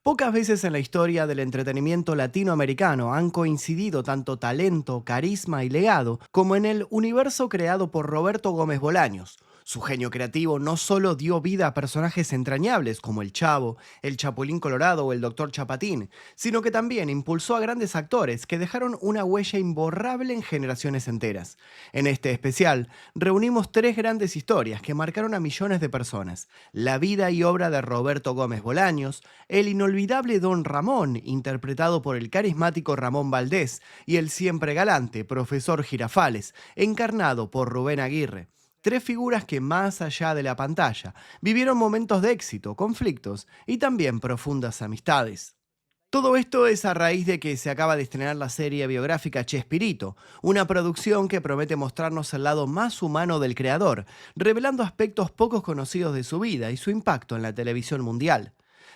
Pocas veces en la historia del entretenimiento latinoamericano han coincidido tanto talento, carisma y legado como en el universo creado por Roberto Gómez Bolaños. Su genio creativo no solo dio vida a personajes entrañables como el Chavo, el Chapulín Colorado o el Doctor Chapatín, sino que también impulsó a grandes actores que dejaron una huella imborrable en generaciones enteras. En este especial, reunimos tres grandes historias que marcaron a millones de personas: la vida y obra de Roberto Gómez Bolaños, el inolvidable Don Ramón, interpretado por el carismático Ramón Valdés, y el siempre galante Profesor Girafales, encarnado por Rubén Aguirre. Tres figuras que, más allá de la pantalla, vivieron momentos de éxito, conflictos y también profundas amistades. Todo esto es a raíz de que se acaba de estrenar la serie biográfica Chespirito, una producción que promete mostrarnos el lado más humano del creador, revelando aspectos poco conocidos de su vida y su impacto en la televisión mundial.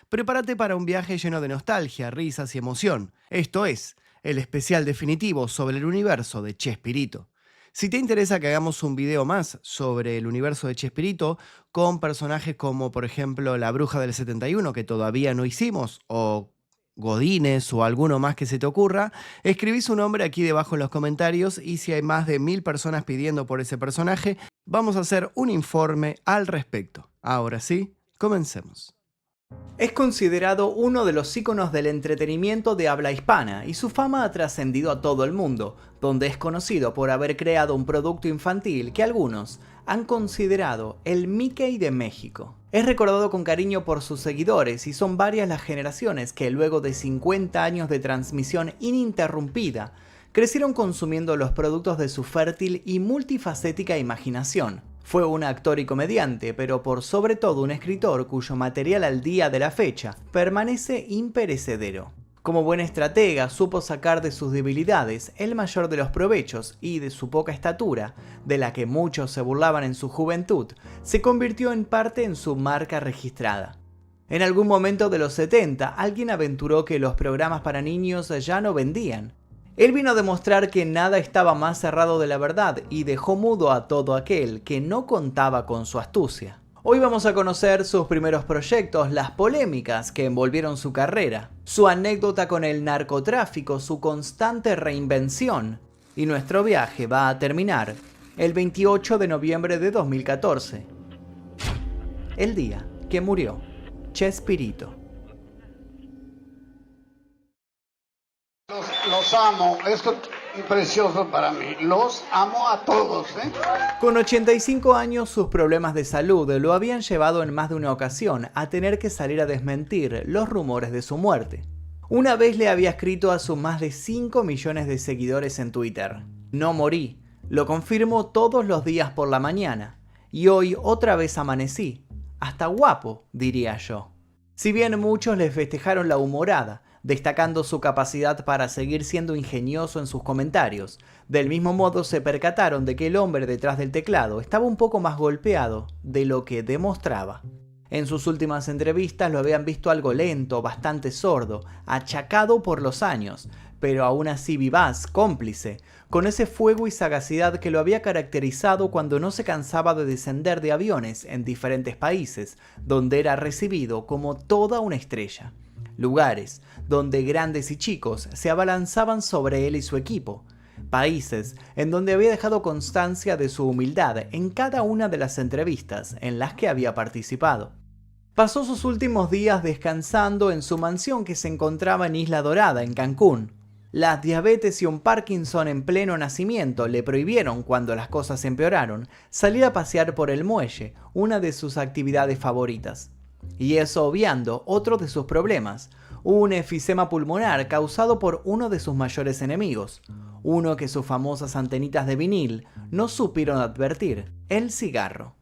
Prepárate para un viaje lleno de nostalgia, risas y emoción. Esto es, el especial definitivo sobre el universo de Chespirito. Si te interesa que hagamos un video más sobre el universo de Chespirito, con personajes como por ejemplo la Bruja del 71, que todavía no hicimos, o Godínez o alguno más que se te ocurra, escribí su nombre aquí debajo en los comentarios y si hay más de 1000 personas pidiendo por ese personaje, vamos a hacer un informe al respecto. Ahora sí, comencemos. Es considerado uno de los íconos del entretenimiento de habla hispana y su fama ha trascendido a todo el mundo, donde es conocido por haber creado un producto infantil que algunos han considerado el Mickey de México. Es recordado con cariño por sus seguidores y son varias las generaciones que luego de 50 años de transmisión ininterrumpida, crecieron consumiendo los productos de su fértil y multifacética imaginación. Fue un actor y comediante, pero por sobre todo un escritor cuyo material al día de la fecha permanece imperecedero. Como buen estratega, supo sacar de sus debilidades el mayor de los provechos y de su poca estatura, de la que muchos se burlaban en su juventud, se convirtió en parte en su marca registrada. En algún momento de los 70, alguien aventuró que los programas para niños ya no vendían. Él vino a demostrar que nada estaba más cerrado de la verdad y dejó mudo a todo aquel que no contaba con su astucia. Hoy vamos a conocer sus primeros proyectos, las polémicas que envolvieron su carrera, su anécdota con el narcotráfico, su constante reinvención, y nuestro viaje va a terminar el 28 de noviembre de 2014, el día que murió Chespirito. Los amo, esto es precioso para mí, los amo a todos, ¿eh? Con 85 años, sus problemas de salud lo habían llevado en más de una ocasión a tener que salir a desmentir los rumores de su muerte. Una vez le había escrito a sus más de 5 millones de seguidores en Twitter: "No morí, lo confirmo todos los días por la mañana, y hoy otra vez amanecí, hasta guapo, diría yo". Si bien muchos le festejaron la humorada, destacando su capacidad para seguir siendo ingenioso en sus comentarios, del mismo modo se percataron de que el hombre detrás del teclado estaba un poco más golpeado de lo que demostraba. En sus últimas entrevistas lo habían visto algo lento, bastante sordo, achacado por los años, pero aún así vivaz, cómplice, con ese fuego y sagacidad que lo había caracterizado cuando no se cansaba de descender de aviones en diferentes países, donde era recibido como toda una estrella. Lugares donde grandes y chicos se abalanzaban sobre él y su equipo. Países en donde había dejado constancia de su humildad en cada una de las entrevistas en las que había participado. Pasó sus últimos días descansando en su mansión que se encontraba en Isla Dorada, en Cancún. Las diabetes y un Parkinson en pleno nacimiento le prohibieron, cuando las cosas empeoraron, salir a pasear por el muelle, una de sus actividades favoritas. Y eso obviando otro de sus problemas, un efisema pulmonar causado por uno de sus mayores enemigos, uno que sus famosas antenitas de vinil no supieron advertir: el cigarro.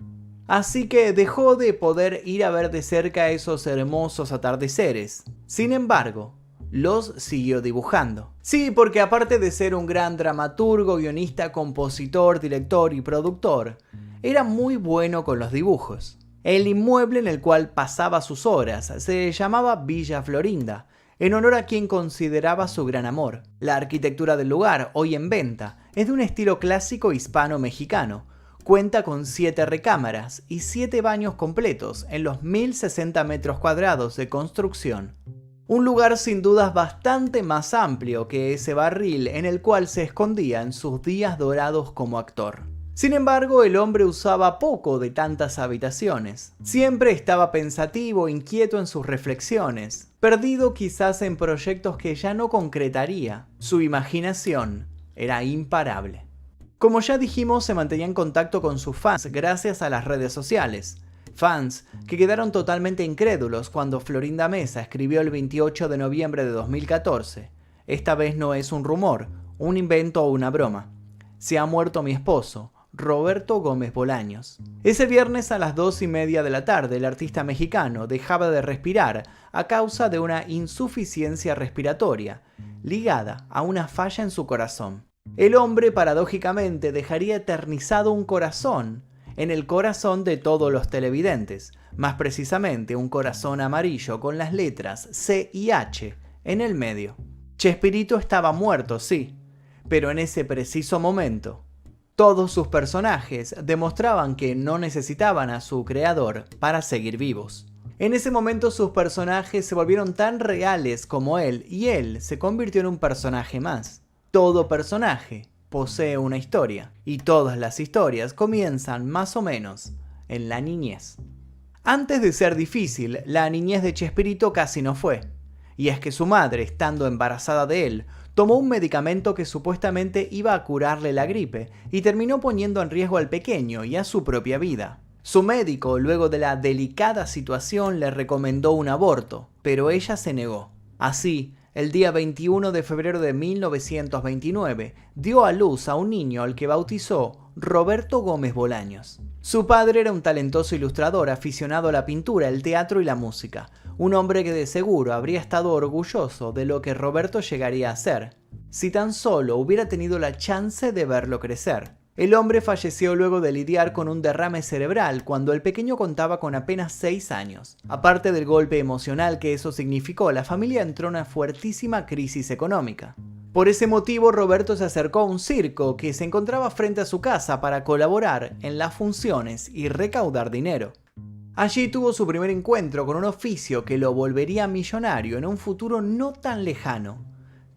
Así que dejó de poder ir a ver de cerca esos hermosos atardeceres. Sin embargo, los siguió dibujando. Sí, porque aparte de ser un gran dramaturgo, guionista, compositor, director y productor, era muy bueno con los dibujos. El inmueble en el cual pasaba sus horas se llamaba Villa Florinda, en honor a quien consideraba su gran amor. La arquitectura del lugar, hoy en venta, es de un estilo clásico hispano-mexicano. Cuenta con 7 recámaras y 7 baños completos en los 1060 metros cuadrados de construcción. Un lugar sin dudas bastante más amplio que ese barril en el cual se escondía en sus días dorados como actor. Sin embargo, el hombre usaba poco de tantas habitaciones. Siempre estaba pensativo, inquieto en sus reflexiones, perdido quizás en proyectos que ya no concretaría. Su imaginación era imparable. Como ya dijimos, se mantenía en contacto con sus fans gracias a las redes sociales. Fans que quedaron totalmente incrédulos cuando Florinda Mesa escribió el 28 de noviembre de 2014: esta vez no es un rumor, un invento o una broma. Se ha muerto mi esposo, Roberto Gómez Bolaños. Ese viernes a las 2:30 de la tarde, el artista mexicano dejaba de respirar a causa de una insuficiencia respiratoria, ligada a una falla en su corazón. El hombre, paradójicamente, dejaría eternizado un corazón en el corazón de todos los televidentes, más precisamente un corazón amarillo con las letras C y H en el medio. Chespirito estaba muerto, sí, pero en ese preciso momento, todos sus personajes demostraban que no necesitaban a su creador para seguir vivos. En ese momento sus personajes se volvieron tan reales como él, y él se convirtió en un personaje más. Todo personaje posee una historia, y todas las historias comienzan más o menos en la niñez. Antes de ser difícil, la niñez de Chespirito casi no fue. Y es que su madre, estando embarazada de él, tomó un medicamento que supuestamente iba a curarle la gripe y terminó poniendo en riesgo al pequeño y a su propia vida. Su médico, luego de la delicada situación, le recomendó un aborto, pero ella se negó. Así, el día 21 de febrero de 1929, dio a luz a un niño al que bautizó Roberto Gómez Bolaños. Su padre era un talentoso ilustrador aficionado a la pintura, el teatro y la música, un hombre que de seguro habría estado orgulloso de lo que Roberto llegaría a ser, si tan solo hubiera tenido la chance de verlo crecer. El hombre falleció luego de lidiar con un derrame cerebral cuando el pequeño contaba con apenas 6 años. Aparte del golpe emocional que eso significó, la familia entró en una fuertísima crisis económica. Por ese motivo, Roberto se acercó a un circo que se encontraba frente a su casa para colaborar en las funciones y recaudar dinero. Allí tuvo su primer encuentro con un oficio que lo volvería millonario en un futuro no tan lejano.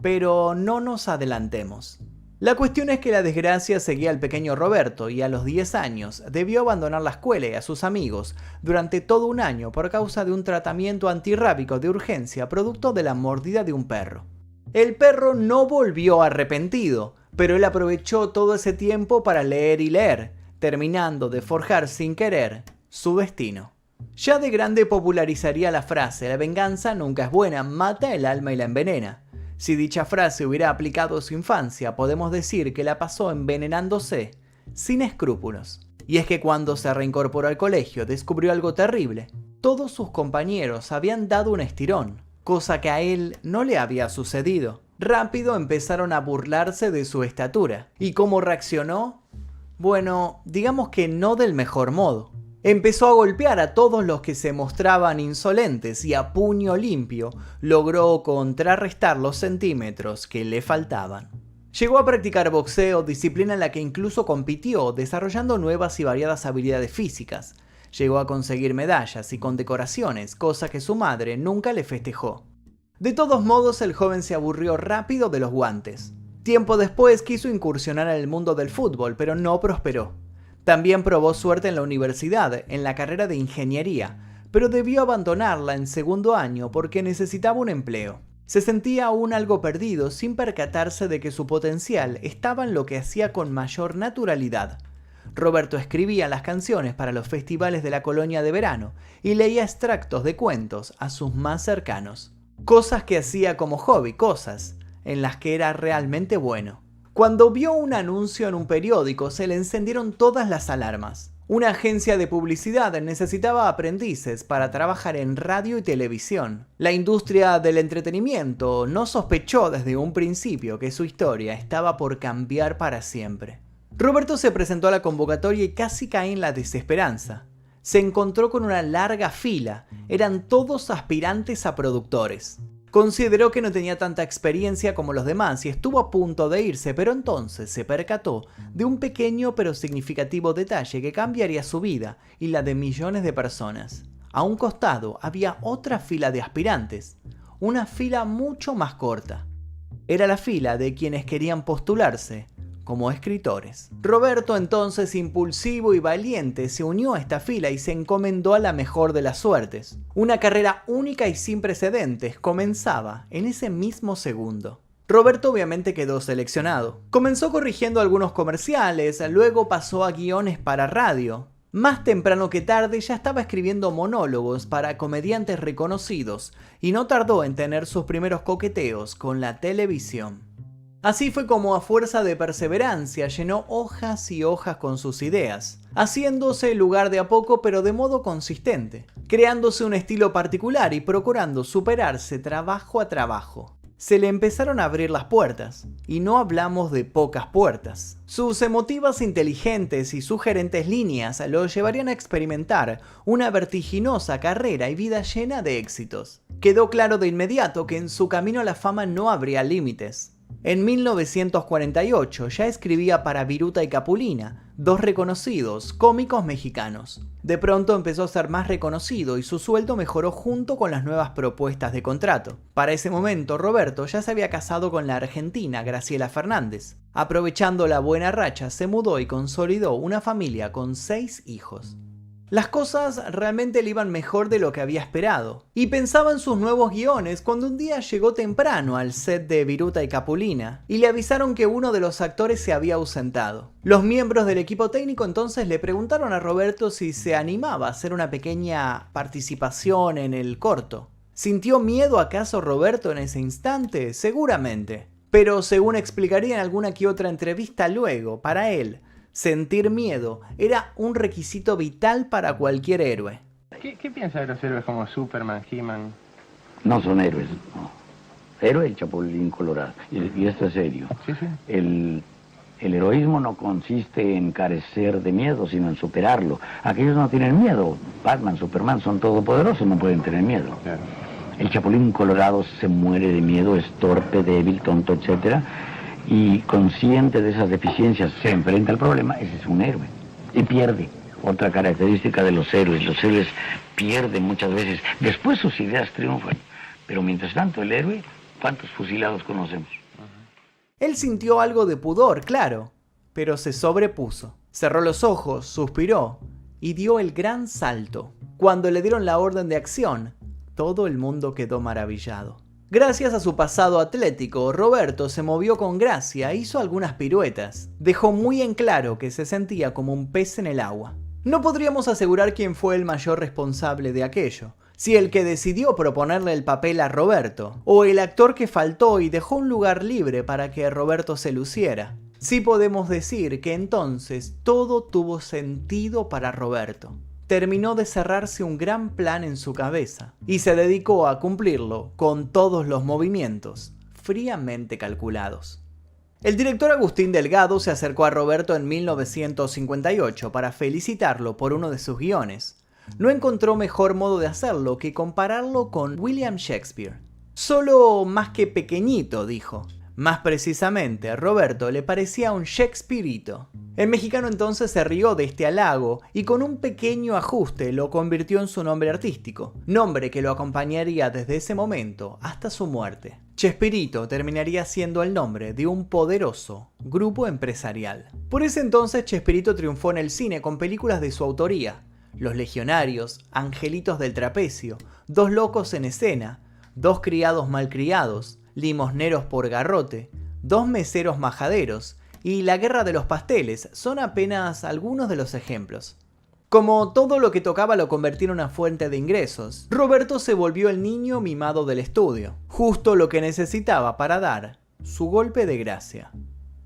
Pero no nos adelantemos. La cuestión es que la desgracia seguía al pequeño Roberto y a los 10 años debió abandonar la escuela y a sus amigos durante todo un año por causa de un tratamiento antirrábico de urgencia producto de la mordida de un perro. El perro no volvió arrepentido, pero él aprovechó todo ese tiempo para leer y leer, terminando de forjar sin querer su destino. Ya de grande popularizaría la frase: la venganza nunca es buena, mata el alma y la envenena. Si dicha frase hubiera aplicado a su infancia, podemos decir que la pasó envenenándose, sin escrúpulos. Y es que cuando se reincorporó al colegio, descubrió algo terrible. Todos sus compañeros habían dado un estirón, cosa que a él no le había sucedido. Rápido empezaron a burlarse de su estatura. ¿Y cómo reaccionó? Bueno, digamos que no del mejor modo. Empezó a golpear a todos los que se mostraban insolentes y a puño limpio logró contrarrestar los centímetros que le faltaban. Llegó a practicar boxeo, disciplina en la que incluso compitió, desarrollando nuevas y variadas habilidades físicas. Llegó a conseguir medallas y condecoraciones, cosa que su madre nunca le festejó. De todos modos, el joven se aburrió rápido de los guantes. Tiempo después quiso incursionar en el mundo del fútbol, pero no prosperó. También probó suerte en la universidad, en la carrera de ingeniería, pero debió abandonarla en segundo año porque necesitaba un empleo. Se sentía aún algo perdido sin percatarse de que su potencial estaba en lo que hacía con mayor naturalidad. Roberto escribía las canciones para los festivales de la colonia de verano y leía extractos de cuentos a sus más cercanos. Cosas que hacía como hobby, cosas en las que era realmente bueno. Cuando vio un anuncio en un periódico, se le encendieron todas las alarmas. Una agencia de publicidad necesitaba aprendices para trabajar en radio y televisión. La industria del entretenimiento no sospechó desde un principio que su historia estaba por cambiar para siempre. Roberto se presentó a la convocatoria y casi cae en la desesperanza. Se encontró con una larga fila, eran todos aspirantes a productores. Consideró que no tenía tanta experiencia como los demás y estuvo a punto de irse, pero entonces se percató de un pequeño pero significativo detalle que cambiaría su vida y la de millones de personas. A un costado había otra fila de aspirantes, una fila mucho más corta. Era la fila de quienes querían postularse como escritores. Roberto, entonces impulsivo y valiente, se unió a esta fila y se encomendó a la mejor de las suertes. Una carrera única y sin precedentes comenzaba en ese mismo segundo. Roberto obviamente quedó seleccionado. Comenzó corrigiendo algunos comerciales, luego pasó a guiones para radio. Más temprano que tarde ya estaba escribiendo monólogos para comediantes reconocidos y no tardó en tener sus primeros coqueteos con la televisión. Así fue como a fuerza de perseverancia llenó hojas y hojas con sus ideas, haciéndose lugar de a poco pero de modo consistente, creándose un estilo particular y procurando superarse trabajo a trabajo. Se le empezaron a abrir las puertas, y no hablamos de pocas puertas. Sus emotivas, inteligentes y sugerentes líneas lo llevarían a experimentar una vertiginosa carrera y vida llena de éxitos. Quedó claro de inmediato que en su camino a la fama no habría límites. En 1948 ya escribía para Viruta y Capulina, dos reconocidos cómicos mexicanos. De pronto empezó a ser más reconocido y su sueldo mejoró junto con las nuevas propuestas de contrato. Para ese momento, Roberto ya se había casado con la argentina Graciela Fernández. Aprovechando la buena racha, se mudó y consolidó una familia con 6 hijos. Las cosas realmente le iban mejor de lo que había esperado, y pensaba en sus nuevos guiones cuando un día llegó temprano al set de Viruta y Capulina y le avisaron que uno de los actores se había ausentado. Los miembros del equipo técnico entonces le preguntaron a Roberto si se animaba a hacer una pequeña participación en el corto. ¿Sintió miedo acaso Roberto en ese instante? Seguramente. Pero según explicaría en alguna que otra entrevista luego, para él, sentir miedo era un requisito vital para cualquier héroe. ¿Qué piensa de los héroes como Superman, He-Man? No son héroes, no. Héroe el Chapulín Colorado, y esto es serio. Sí, sí. El heroísmo no consiste en carecer de miedo, sino en superarlo. Aquellos no tienen miedo. Batman, Superman son todopoderosos, no pueden tener miedo. Claro. El Chapulín Colorado se muere de miedo, es torpe, débil, tonto, etcétera. Y consciente de esas deficiencias se enfrenta al problema, ese es un héroe. Y pierde. Otra característica de los héroes pierden muchas veces. Después sus ideas triunfan. Pero mientras tanto el héroe, ¿cuántos fusilados conocemos? Él sintió algo de pudor, claro, pero se sobrepuso. Cerró los ojos, suspiró y dio el gran salto. Cuando le dieron la orden de acción, todo el mundo quedó maravillado. Gracias a su pasado atlético, Roberto se movió con gracia e hizo algunas piruetas. Dejó muy en claro que se sentía como un pez en el agua. No podríamos asegurar quién fue el mayor responsable de aquello, si el que decidió proponerle el papel a Roberto, o el actor que faltó y dejó un lugar libre para que Roberto se luciera. Sí podemos decir que entonces todo tuvo sentido para Roberto. Terminó de cerrarse un gran plan en su cabeza y se dedicó a cumplirlo con todos los movimientos fríamente calculados. El director Agustín Delgado se acercó a Roberto en 1958 para felicitarlo por uno de sus guiones. No encontró mejor modo de hacerlo que compararlo con William Shakespeare. Solo más que pequeñito, dijo. Más precisamente, Roberto le parecía un Shakespearito. El mexicano entonces se rió de este halago y con un pequeño ajuste lo convirtió en su nombre artístico, nombre que lo acompañaría desde ese momento hasta su muerte. Chespirito terminaría siendo el nombre de un poderoso grupo empresarial. Por ese entonces Chespirito triunfó en el cine con películas de su autoría: Los Legionarios, Angelitos del Trapecio, Dos Locos en Escena, Dos Criados Malcriados, Limosneros por Garrote, Dos Meseros Majaderos y La Guerra de los Pasteles son apenas algunos de los ejemplos. Como todo lo que tocaba lo convertía en una fuente de ingresos, Roberto se volvió el niño mimado del estudio, justo lo que necesitaba para dar su golpe de gracia.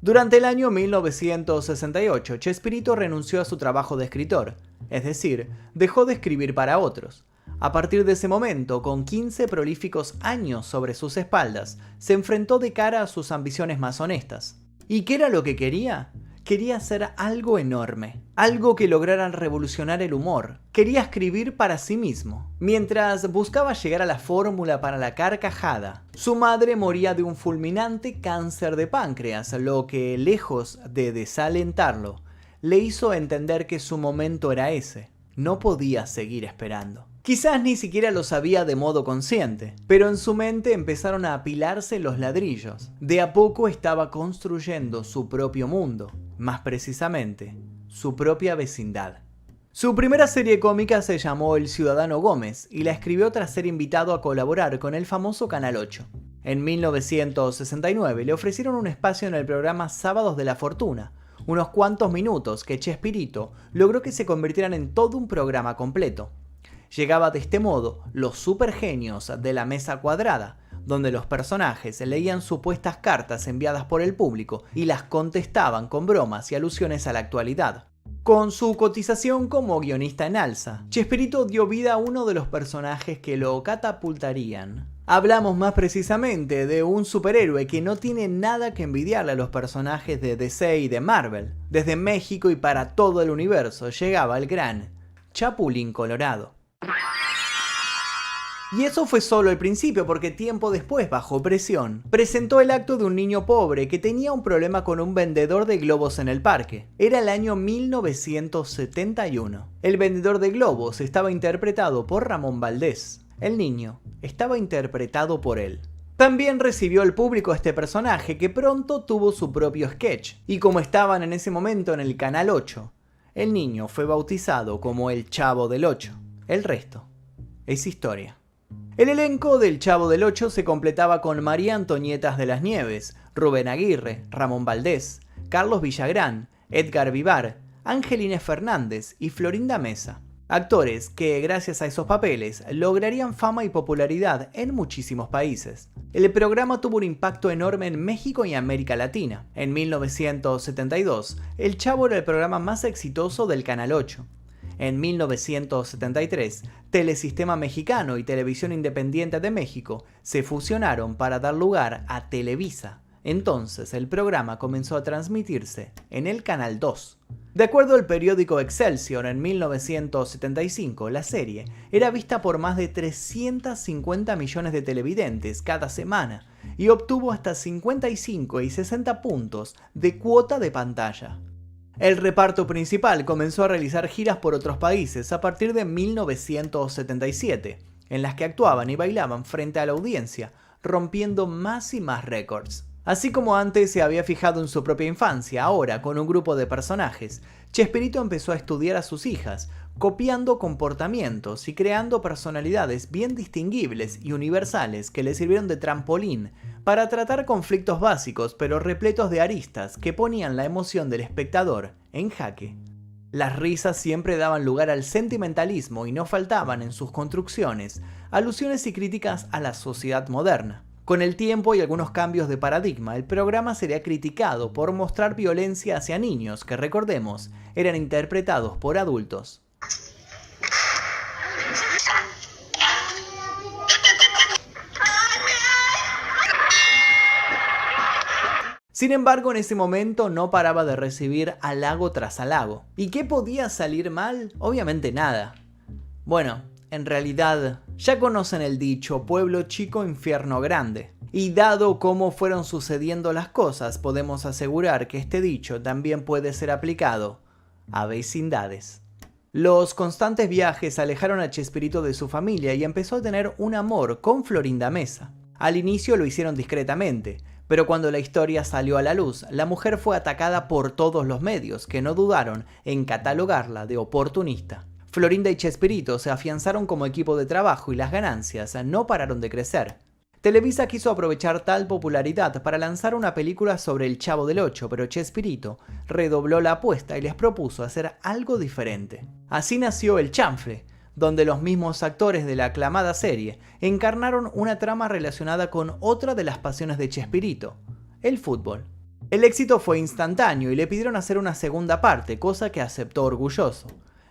Durante el año 1968, Chespirito renunció a su trabajo de escritor, es decir, dejó de escribir para otros. A partir de ese momento, con 15 prolíficos años sobre sus espaldas, se enfrentó de cara a sus ambiciones más honestas. ¿Y qué era lo que quería? Quería hacer algo enorme, algo que lograra revolucionar el humor. Quería escribir para sí mismo. Mientras buscaba llegar a la fórmula para la carcajada, su madre moría de un fulminante cáncer de páncreas, lo que, lejos de desalentarlo, le hizo entender que su momento era ese. No podía seguir esperando. Quizás ni siquiera lo sabía de modo consciente, pero en su mente empezaron a apilarse los ladrillos. De a poco estaba construyendo su propio mundo, más precisamente, su propia vecindad. Su primera serie cómica se llamó El Ciudadano Gómez y la escribió tras ser invitado a colaborar con el famoso Canal 8. En 1969 le ofrecieron un espacio en el programa Sábados de la Fortuna, unos cuantos minutos que Chespirito logró que se convirtieran en todo un programa completo. Llegaba de este modo los supergenios de la mesa cuadrada, donde los personajes leían supuestas cartas enviadas por el público y las contestaban con bromas y alusiones a la actualidad. Con su cotización como guionista en alza, Chespirito dio vida a uno de los personajes que lo catapultarían. Hablamos más precisamente de un superhéroe que no tiene nada que envidiarle a los personajes de DC y de Marvel. Desde México y para todo el universo llegaba el gran Chapulín Colorado. Y eso fue solo el principio, porque tiempo después, bajo presión, presentó el acto de un niño pobre que tenía un problema con un vendedor de globos en el parque. Era el año 1971. El vendedor de globos estaba interpretado por Ramón Valdés. El niño estaba interpretado por él. También recibió al público a este personaje que pronto tuvo su propio sketch. Y como estaban en ese momento en el Canal 8, el niño fue bautizado como el Chavo del 8. El resto es historia. El elenco del Chavo del 8 se completaba con María Antonieta de las Nieves, Rubén Aguirre, Ramón Valdés, Carlos Villagrán, Edgar Vivar, Angelina Fernández y Florinda Mesa. Actores que, gracias a esos papeles, lograrían fama y popularidad en muchísimos países. El programa tuvo un impacto enorme en México y América Latina. En 1972, El Chavo era el programa más exitoso del Canal 8. En 1973, Telesistema Mexicano y Televisión Independiente de México se fusionaron para dar lugar a Televisa. Entonces el programa comenzó a transmitirse en el Canal 2. De acuerdo al periódico Excelsior, en 1975 la serie era vista por más de 350 millones de televidentes cada semana y obtuvo hasta 55 y 60 puntos de cuota de pantalla. El reparto principal comenzó a realizar giras por otros países a partir de 1977, en las que actuaban y bailaban frente a la audiencia, rompiendo más y más récords. Así como antes se había fijado en su propia infancia, ahora con un grupo de personajes, Chespirito empezó a estudiar a sus hijas, copiando comportamientos y creando personalidades bien distinguibles y universales que le sirvieron de trampolín para tratar conflictos básicos pero repletos de aristas que ponían la emoción del espectador en jaque. Las risas siempre daban lugar al sentimentalismo y no faltaban en sus construcciones alusiones y críticas a la sociedad moderna. Con el tiempo y algunos cambios de paradigma, el programa sería criticado por mostrar violencia hacia niños que, recordemos, eran interpretados por adultos. Sin embargo, en ese momento no paraba de recibir halago tras halago. ¿Y qué podía salir mal? Obviamente nada. Bueno, en realidad, ya conocen el dicho, pueblo chico, infierno grande. Y dado cómo fueron sucediendo las cosas, podemos asegurar que este dicho también puede ser aplicado a vecindades. Los constantes viajes alejaron a Chespirito de su familia y empezó a tener un amor con Florinda Mesa. Al inicio lo hicieron discretamente, pero cuando la historia salió a la luz, la mujer fue atacada por todos los medios, que no dudaron en catalogarla de oportunista. Florinda y Chespirito se afianzaron como equipo de trabajo y las ganancias no pararon de crecer. Televisa quiso aprovechar tal popularidad para lanzar una película sobre el Chavo del 8, pero Chespirito redobló la apuesta y les propuso hacer algo diferente. Así nació El Chanfle, donde los mismos actores de la aclamada serie encarnaron una trama relacionada con otra de las pasiones de Chespirito, el fútbol. El éxito fue instantáneo y le pidieron hacer una segunda parte, cosa que aceptó orgulloso.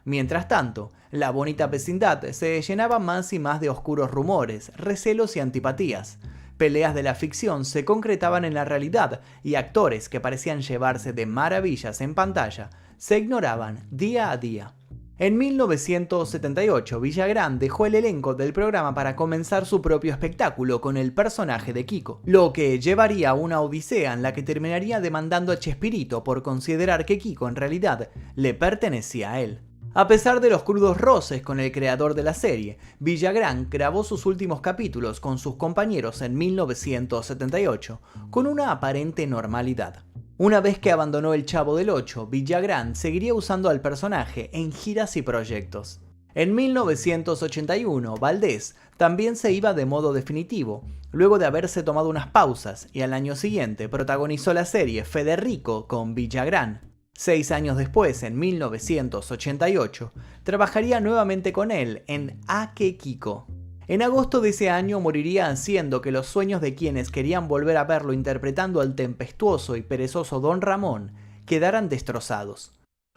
Mientras tanto, la bonita vecindad se llenaba más y más de oscuros rumores, recelos y antipatías. Peleas de la ficción se concretaban en la realidad y actores que parecían llevarse de maravillas en pantalla se ignoraban día a día. En 1978, Villagrán dejó el elenco del programa para comenzar su propio espectáculo con el personaje de Kiko, lo que llevaría a una odisea en la que terminaría demandando a Chespirito por considerar que Kiko en realidad le pertenecía a él. A pesar de los crudos roces con el creador de la serie, Villagrán grabó sus últimos capítulos con sus compañeros en 1978, con una aparente normalidad. Una vez que abandonó El Chavo del Ocho, Villagrán seguiría usando al personaje en giras y proyectos. En 1981, Valdés también se iba de modo definitivo, luego de haberse tomado unas pausas, y al año siguiente protagonizó la serie Federico con Villagrán. 6 años después, en 1988, trabajaría nuevamente con él en A que Kiko. En agosto de ese año moriría haciendo que los sueños de quienes querían volver a verlo interpretando al tempestuoso y perezoso Don Ramón quedaran destrozados.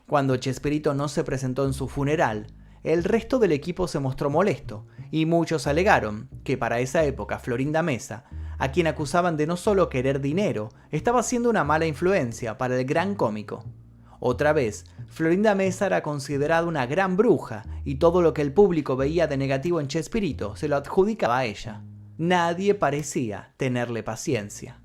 Cuando Chespirito no se presentó en su funeral, el resto del equipo se mostró molesto, y muchos alegaron que para esa época Florinda Mesa, a quien acusaban de no solo querer dinero, estaba siendo una mala influencia para el gran cómico. Otra vez, Florinda Mesa era considerada una gran bruja y todo lo que el público veía de negativo en Chespirito se lo adjudicaba a ella. Nadie parecía tenerle paciencia.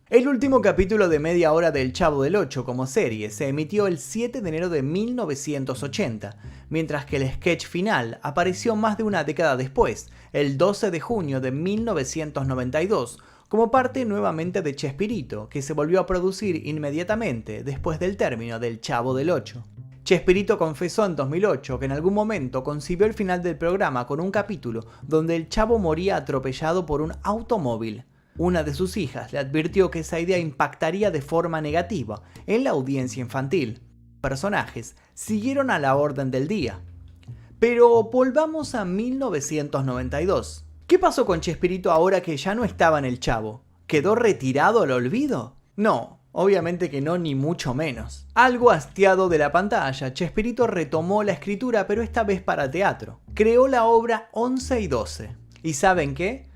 El último capítulo de media hora del Chavo del Ocho como serie se emitió el 7 de enero de 1980, mientras que el sketch final apareció más de una década después, el 12 de junio de 1992, como parte nuevamente de Chespirito, que se volvió a producir inmediatamente después del término del Chavo del Ocho. Chespirito confesó en 2008 que en algún momento concibió el final del programa con un capítulo donde el Chavo moría atropellado por un automóvil. Una de sus hijas le advirtió que esa idea impactaría de forma negativa en la audiencia infantil. Los personajes siguieron a la orden del día. Pero volvamos a 1992. ¿Qué pasó con Chespirito ahora que ya no estaba en El Chavo? ¿Quedó retirado al olvido? No, obviamente que no, ni mucho menos. Algo hastiado de la pantalla, Chespirito retomó la escritura, pero esta vez para teatro. Creó la obra 11 y 12. ¿Y saben qué?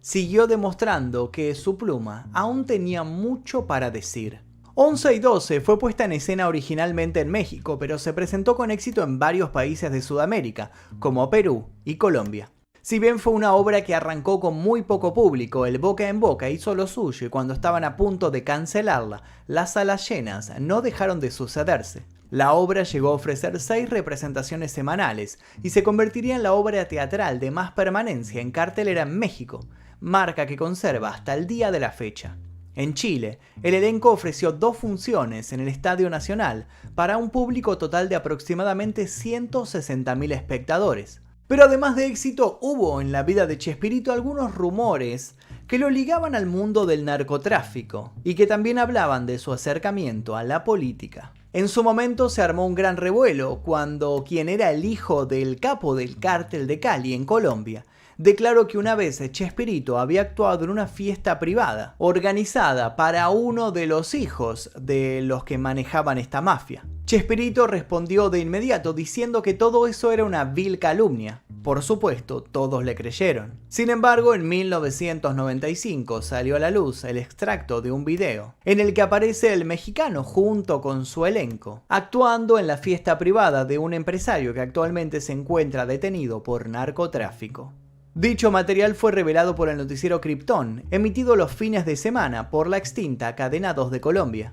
Siguió demostrando que su pluma aún tenía mucho para decir. 11 y 12 fue puesta en escena originalmente en México, pero se presentó con éxito en varios países de Sudamérica, como Perú y Colombia. Si bien fue una obra que arrancó con muy poco público, el boca en boca hizo lo suyo y cuando estaban a punto de cancelarla, las salas llenas no dejaron de sucederse. La obra llegó a ofrecer 6 representaciones semanales y se convertiría en la obra teatral de más permanencia en cartelera en México, marca que conserva hasta el día de la fecha. En Chile, el elenco ofreció 2 funciones en el Estadio Nacional para un público total de aproximadamente 160.000 espectadores. Pero además de éxito, hubo en la vida de Chespirito algunos rumores que lo ligaban al mundo del narcotráfico y que también hablaban de su acercamiento a la política. En su momento se armó un gran revuelo cuando quien era el hijo del capo del cártel de Cali en Colombia declaró que una vez Chespirito había actuado en una fiesta privada organizada para uno de los hijos de los que manejaban esta mafia. Chespirito respondió de inmediato diciendo que todo eso era una vil calumnia. Por supuesto, todos le creyeron. Sin embargo, en 1995 salió a la luz el extracto de un video, en el que aparece el mexicano junto con su elenco, actuando en la fiesta privada de un empresario que actualmente se encuentra detenido por narcotráfico. Dicho material fue revelado por el noticiero Krypton, emitido los fines de semana por la extinta Cadena 2 de Colombia.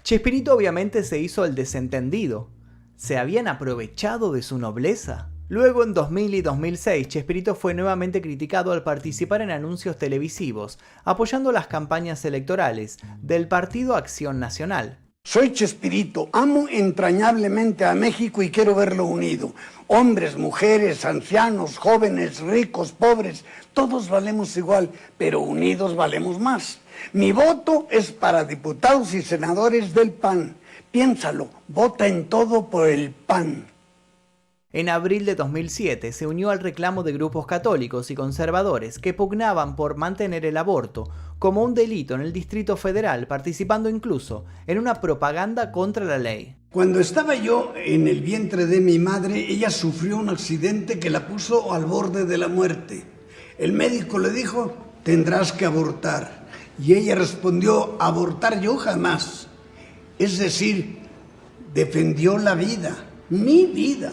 Chespirito obviamente se hizo el desentendido. ¿Se habían aprovechado de su nobleza? Luego, en 2000 y 2006, Chespirito fue nuevamente criticado al participar en anuncios televisivos, apoyando las campañas electorales del Partido Acción Nacional. Soy Chespirito, amo entrañablemente a México y quiero verlo unido. Hombres, mujeres, ancianos, jóvenes, ricos, pobres, todos valemos igual, pero unidos valemos más. Mi voto es para diputados y senadores del PAN. Piénsalo, vota en todo por el PAN. En abril de 2007 se unió al reclamo de grupos católicos y conservadores que pugnaban por mantener el aborto como un delito en el Distrito Federal, participando incluso en una propaganda contra la ley. Cuando estaba yo en el vientre de mi madre, ella sufrió un accidente que la puso al borde de la muerte. El médico le dijo, tendrás que abortar. Y ella respondió, abortar yo jamás. Es decir, defendió la vida, mi vida.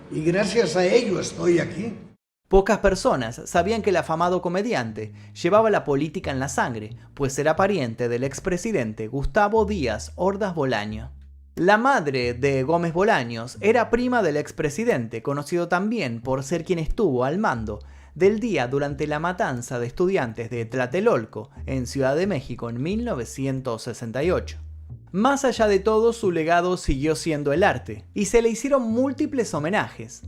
Y gracias a ello estoy aquí. Pocas personas sabían que el afamado comediante llevaba la política en la sangre, pues era pariente del expresidente Gustavo Díaz Ordaz Bolaño. La madre de Gómez Bolaños era prima del expresidente, conocido también por ser quien estuvo al mando del día durante la matanza de estudiantes de Tlatelolco en Ciudad de México en 1968. Más allá de todo, su legado siguió siendo el arte, y se le hicieron múltiples homenajes,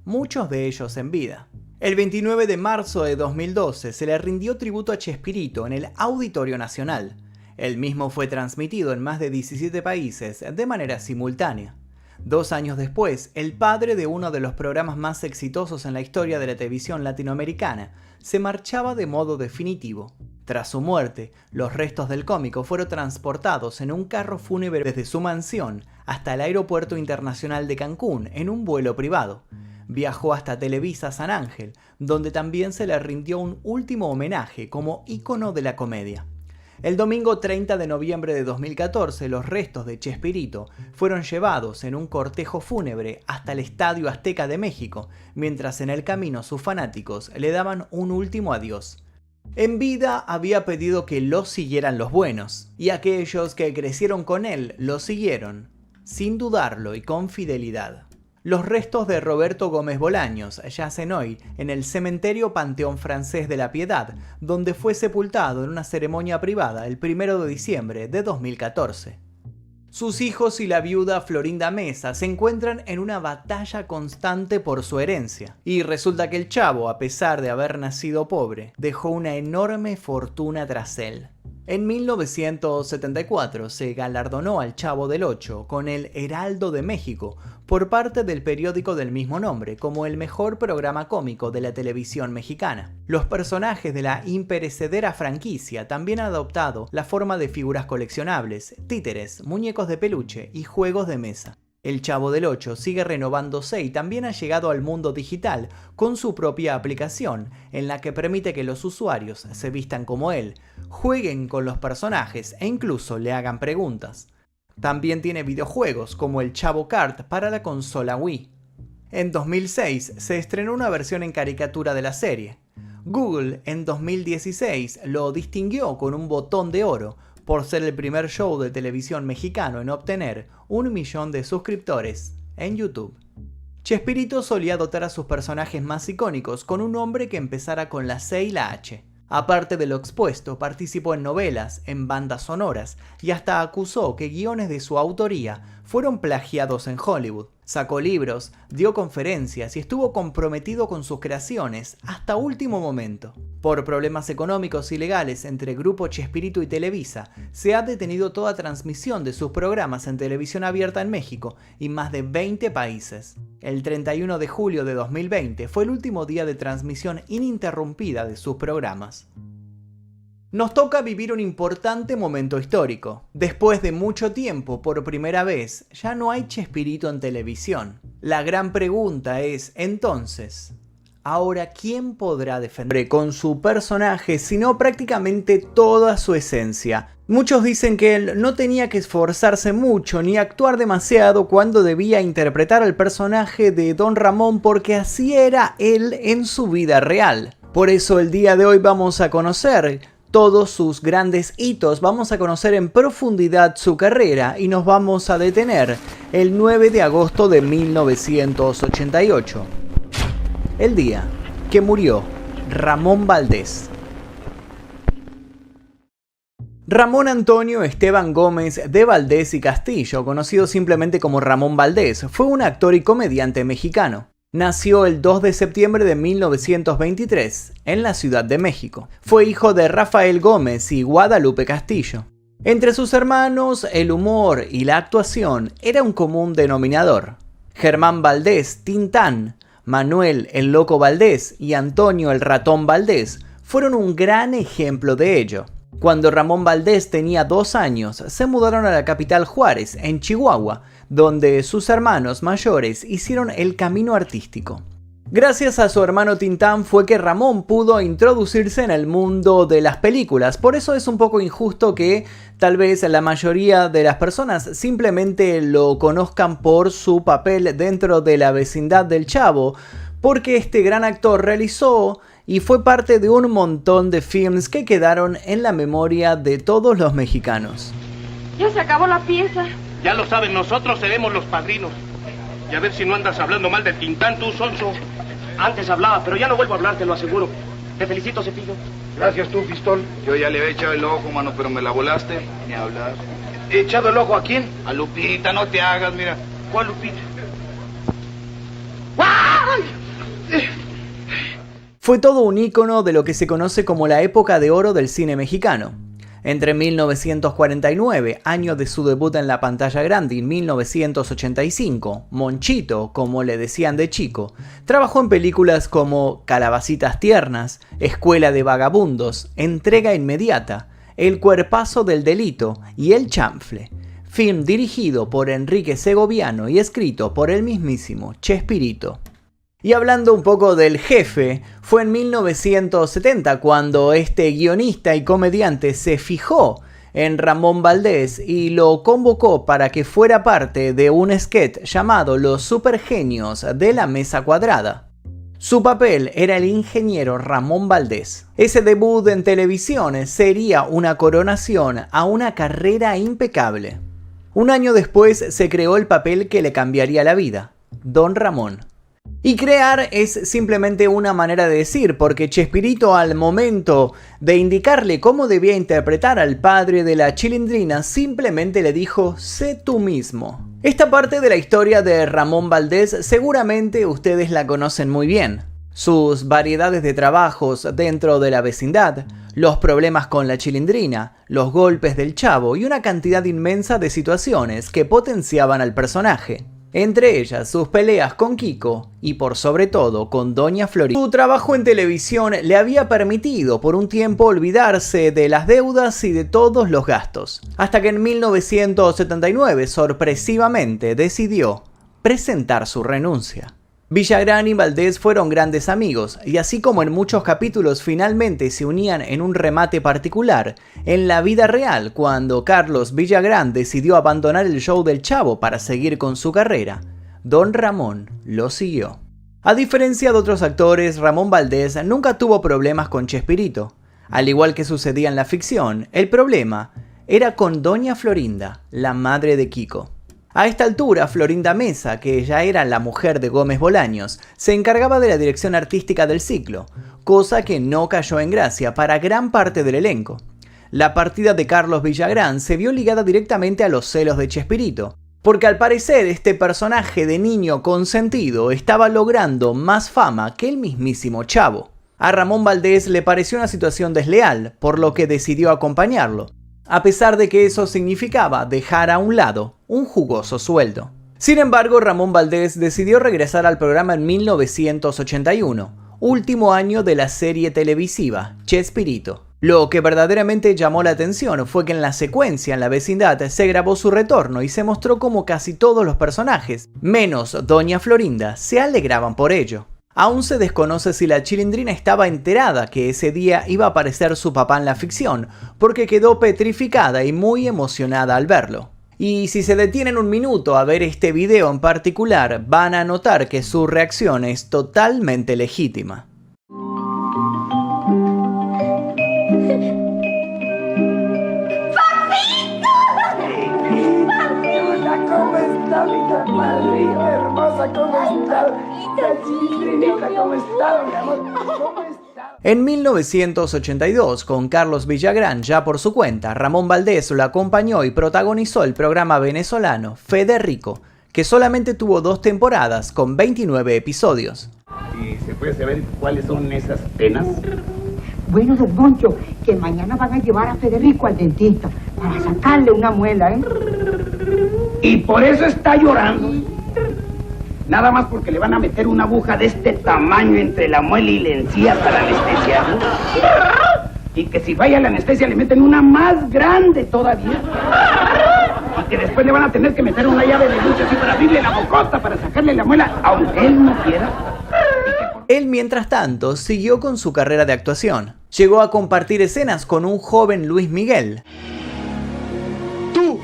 muchos de ellos en vida. El 29 de marzo de 2012 se le rindió tributo a Chespirito en el Auditorio Nacional. El mismo fue transmitido en más de 17 países de manera simultánea. 2 años después, el padre de uno de los programas más exitosos en la historia de la televisión latinoamericana se marchaba de modo definitivo. Tras su muerte, los restos del cómico fueron transportados en un carro fúnebre desde su mansión hasta el Aeropuerto Internacional de Cancún en un vuelo privado. Viajó hasta Televisa San Ángel, donde también se le rindió un último homenaje como ícono de la comedia. El domingo 30 de noviembre de 2014, los restos de Chespirito fueron llevados en un cortejo fúnebre hasta el Estadio Azteca de México, mientras en el camino sus fanáticos le daban un último adiós. En vida había pedido que lo siguieran los buenos, y aquellos que crecieron con él lo siguieron, sin dudarlo y con fidelidad. Los restos de Roberto Gómez Bolaños yacen hoy en el cementerio Panteón Francés de la Piedad, donde fue sepultado en una ceremonia privada el 1 de diciembre de 2014. Sus hijos y la viuda Florinda Mesa se encuentran en una batalla constante por su herencia. Y resulta que el Chavo, a pesar de haber nacido pobre, dejó una enorme fortuna tras él. En 1974 se galardonó al Chavo del Ocho con el Heraldo de México por parte del periódico del mismo nombre como el mejor programa cómico de la televisión mexicana. Los personajes de la imperecedera franquicia también han adoptado la forma de figuras coleccionables, títeres, muñecos de peluche y juegos de mesa. El Chavo del Ocho sigue renovándose y también ha llegado al mundo digital con su propia aplicación, en la que permite que los usuarios se vistan como él, jueguen con los personajes e incluso le hagan preguntas. También tiene videojuegos como el Chavo Kart para la consola Wii. En 2006 se estrenó una versión en caricatura de la serie. Google en 2016 lo distinguió con un botón de oro por ser el primer show de televisión mexicano en obtener 1 millón de suscriptores en YouTube. Chespirito solía dotar a sus personajes más icónicos con un nombre que empezara con la C y la H. Aparte de lo expuesto, participó en novelas, en bandas sonoras y hasta acusó que guiones de su autoría fueron plagiados en Hollywood. Sacó libros, dio conferencias y estuvo comprometido con sus creaciones hasta último momento. Por problemas económicos y legales entre Grupo Chespirito y Televisa, se ha detenido toda transmisión de sus programas en televisión abierta en México y más de 20 países. El 31 de julio de 2020 fue el último día de transmisión ininterrumpida de sus programas. Nos toca vivir un importante momento histórico. Después de mucho tiempo, por primera vez, ya no hay Chespirito en televisión. La gran pregunta es, entonces, ahora ¿quién podrá defender con su personaje, sino prácticamente toda su esencia? Muchos dicen que él no tenía que esforzarse mucho ni actuar demasiado cuando debía interpretar al personaje de Don Ramón porque así era él en su vida real. Por eso el día de hoy vamos a conocer todos sus grandes hitos, vamos a conocer en profundidad su carrera y nos vamos a detener el 9 de agosto de 1988, el día que murió Ramón Valdés. Ramón Antonio Esteban Gómez de Valdés y Castillo, conocido simplemente como Ramón Valdés, fue un actor y comediante mexicano. Nació el 2 de septiembre de 1923 en la Ciudad de México. Fue hijo de Rafael Gómez y Guadalupe Castillo. Entre sus hermanos, el humor y la actuación era un común denominador. Germán Valdés, Tintán, Manuel el Loco Valdés y Antonio el Ratón Valdés fueron un gran ejemplo de ello. Cuando Ramón Valdés tenía 2 años, se mudaron a la capital Juárez, en Chihuahua, donde sus hermanos mayores hicieron el camino artístico. Gracias a su hermano Tintán fue que Ramón pudo introducirse en el mundo de las películas. Por eso es un poco injusto que tal vez la mayoría de las personas simplemente lo conozcan por su papel dentro de La Vecindad del Chavo, porque este gran actor realizó y fue parte de un montón de films que quedaron en la memoria de todos los mexicanos. Ya se acabó la pieza. Ya lo saben, nosotros seremos los padrinos. Y a ver si no andas hablando mal del Tintán, tú, Sonso. Antes hablaba, pero ya no vuelvo a hablar, te lo aseguro. Te felicito, Cepillo. Gracias tú, Pistol. Yo ya le había echado el ojo, mano, pero me la volaste. Ni hablar. ¿He echado el ojo a quién? A Lupita, no te hagas, mira. ¿Cuál Lupita? Fue todo un ícono de lo que se conoce como la época de oro del cine mexicano. Entre 1949, año de su debut en la pantalla grande, y 1985, Monchito, como le decían de chico, trabajó en películas como Calabacitas Tiernas, Escuela de Vagabundos, Entrega Inmediata, El Cuerpazo del Delito y El Chanfle, film dirigido por Enrique Segoviano y escrito por el mismísimo Chespirito. Y hablando un poco del jefe, fue en 1970 cuando este guionista y comediante se fijó en Ramón Valdés y lo convocó para que fuera parte de un sketch llamado Los Supergenios de la Mesa Cuadrada. Su papel era el ingeniero Ramón Valdés. Ese debut en televisión sería una coronación a una carrera impecable. Un año después se creó el papel que le cambiaría la vida, Don Ramón. Y crear es simplemente una manera de decir, porque Chespirito, al momento de indicarle cómo debía interpretar al padre de la Chilindrina, simplemente le dijo: sé tú mismo. Esta parte de la historia de Ramón Valdés seguramente ustedes la conocen muy bien. Sus variedades de trabajos dentro de la vecindad, los problemas con la Chilindrina, los golpes del Chavo y una cantidad inmensa de situaciones que potenciaban al personaje. Entre ellas sus peleas con Kiko y por sobre todo con Doña Florinda. Su trabajo en televisión le había permitido por un tiempo olvidarse de las deudas y de todos los gastos, hasta que en 1979 sorpresivamente decidió presentar su renuncia. Villagrán y Valdés fueron grandes amigos, y así como en muchos capítulos finalmente se unían en un remate particular, en la vida real, cuando Carlos Villagrán decidió abandonar el show del Chavo para seguir con su carrera, Don Ramón lo siguió. A diferencia de otros actores, Ramón Valdés nunca tuvo problemas con Chespirito. Al igual que sucedía en la ficción, el problema era con Doña Florinda, la madre de Kiko. A esta altura, Florinda Mesa, que ya era la mujer de Gómez Bolaños, se encargaba de la dirección artística del ciclo, cosa que no cayó en gracia para gran parte del elenco. La partida de Carlos Villagrán se vio ligada directamente a los celos de Chespirito, porque al parecer este personaje de niño consentido estaba logrando más fama que el mismísimo Chavo. A Ramón Valdés le pareció una situación desleal, por lo que decidió acompañarlo, a pesar de que eso significaba dejar a un lado un jugoso sueldo. Sin embargo, Ramón Valdés decidió regresar al programa en 1981, último año de la serie televisiva Chespirito. Lo que verdaderamente llamó la atención fue que en la secuencia en la vecindad se grabó su retorno y se mostró como casi todos los personajes, menos Doña Florinda, se alegraban por ello. Aún se desconoce si la Chilindrina estaba enterada que ese día iba a aparecer su papá en la ficción, porque quedó petrificada y muy emocionada al verlo. Y si se detienen un minuto a ver este video en particular, van a notar que su reacción es totalmente legítima. ¿Cómo está mi madrina hermosa? ¿Cómo está? La Chilindrinita, ¿cómo está, mi amor? ¿Cómo está? En 1982, con Carlos Villagrán ya por su cuenta, Ramón Valdés lo acompañó y protagonizó el programa venezolano Federico, que solamente tuvo 2 temporadas con 29 episodios. ¿Y se puede saber cuáles son esas penas? Bueno, don Moncho, que mañana van a llevar a Federico al dentista para sacarle una muela, ¿eh? Y por eso está llorando. Nada más porque le van a meter una aguja de este tamaño entre la muela y la encía para anestesiarlo. Y que si falla la anestesia le meten una más grande todavía. Y que después le van a tener que meter una llave de luz así para abrirle la bocota para sacarle la muela, aunque él no quiera. Él, mientras tanto, siguió con su carrera de actuación. Llegó a compartir escenas con un joven Luis Miguel. ¡Tú!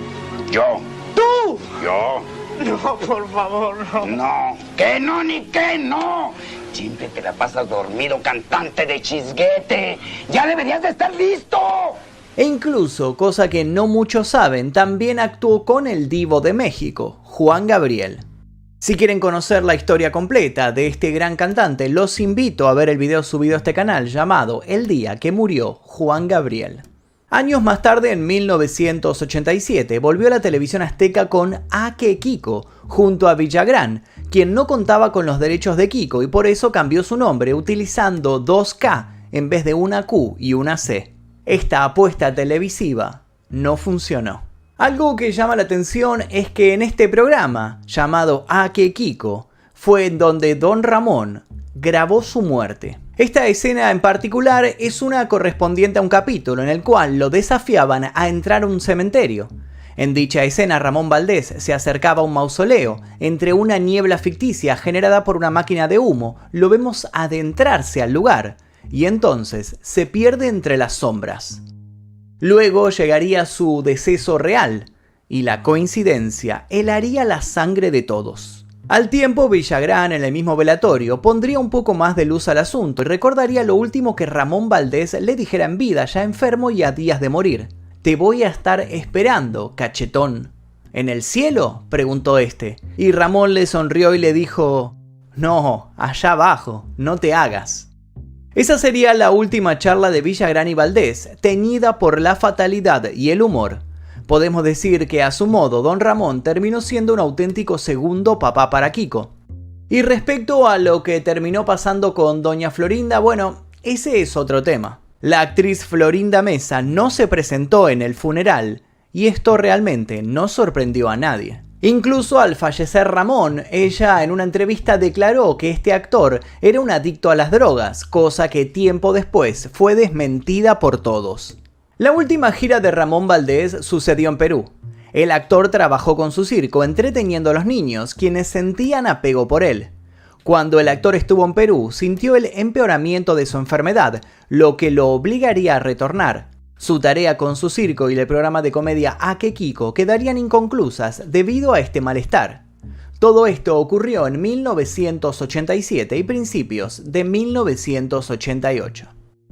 Yo. ¡Tú! Yo. No, por favor, no. No. Que no, ni que no. Siempre te la pasas dormido, cantante de chisguete. Ya deberías de estar listo. E incluso, cosa que no muchos saben, también actuó con el divo de México, Juan Gabriel. Si quieren conocer la historia completa de este gran cantante, los invito a ver el video subido a este canal llamado El día que murió Juan Gabriel. Años más tarde, en 1987, volvió a la televisión azteca con A que Kiko, junto a Villagrán, quien no contaba con los derechos de Kiko y por eso cambió su nombre utilizando 2 K en vez de una Q y una C. Esta apuesta televisiva no funcionó. Algo que llama la atención es que en este programa, llamado A que Kiko, fue en donde Don Ramón grabó su muerte. Esta escena en particular es una correspondiente a un capítulo en el cual lo desafiaban a entrar a un cementerio. En dicha escena, Ramón Valdés se acercaba a un mausoleo. Entre una niebla ficticia generada por una máquina de humo, lo vemos adentrarse al lugar, y entonces se pierde entre las sombras. Luego llegaría su deceso real, y la coincidencia helaría la sangre de todos. Al tiempo, Villagrán, en el mismo velatorio, pondría un poco más de luz al asunto y recordaría lo último que Ramón Valdés le dijera en vida, ya enfermo y a días de morir. «Te voy a estar esperando, cachetón». «¿En el cielo?», preguntó este, y Ramón le sonrió y le dijo: «No, allá abajo, no te hagas». Esa sería la última charla de Villagrán y Valdés, teñida por la fatalidad y el humor. Podemos decir que a su modo Don Ramón terminó siendo un auténtico segundo papá para Kiko. Y respecto a lo que terminó pasando con Doña Florinda, bueno, ese es otro tema. La actriz Florinda Mesa no se presentó en el funeral y esto realmente no sorprendió a nadie. Incluso al fallecer Ramón, ella en una entrevista declaró que este actor era un adicto a las drogas, cosa que tiempo después fue desmentida por todos. La última gira de Ramón Valdés sucedió en Perú. El actor trabajó con su circo entreteniendo a los niños, quienes sentían apego por él. Cuando el actor estuvo en Perú, sintió el empeoramiento de su enfermedad, lo que lo obligaría a retornar. Su tarea con su circo y el programa de comedia A que Kiko quedarían inconclusas debido a este malestar. Todo esto ocurrió en 1987 y principios de 1988.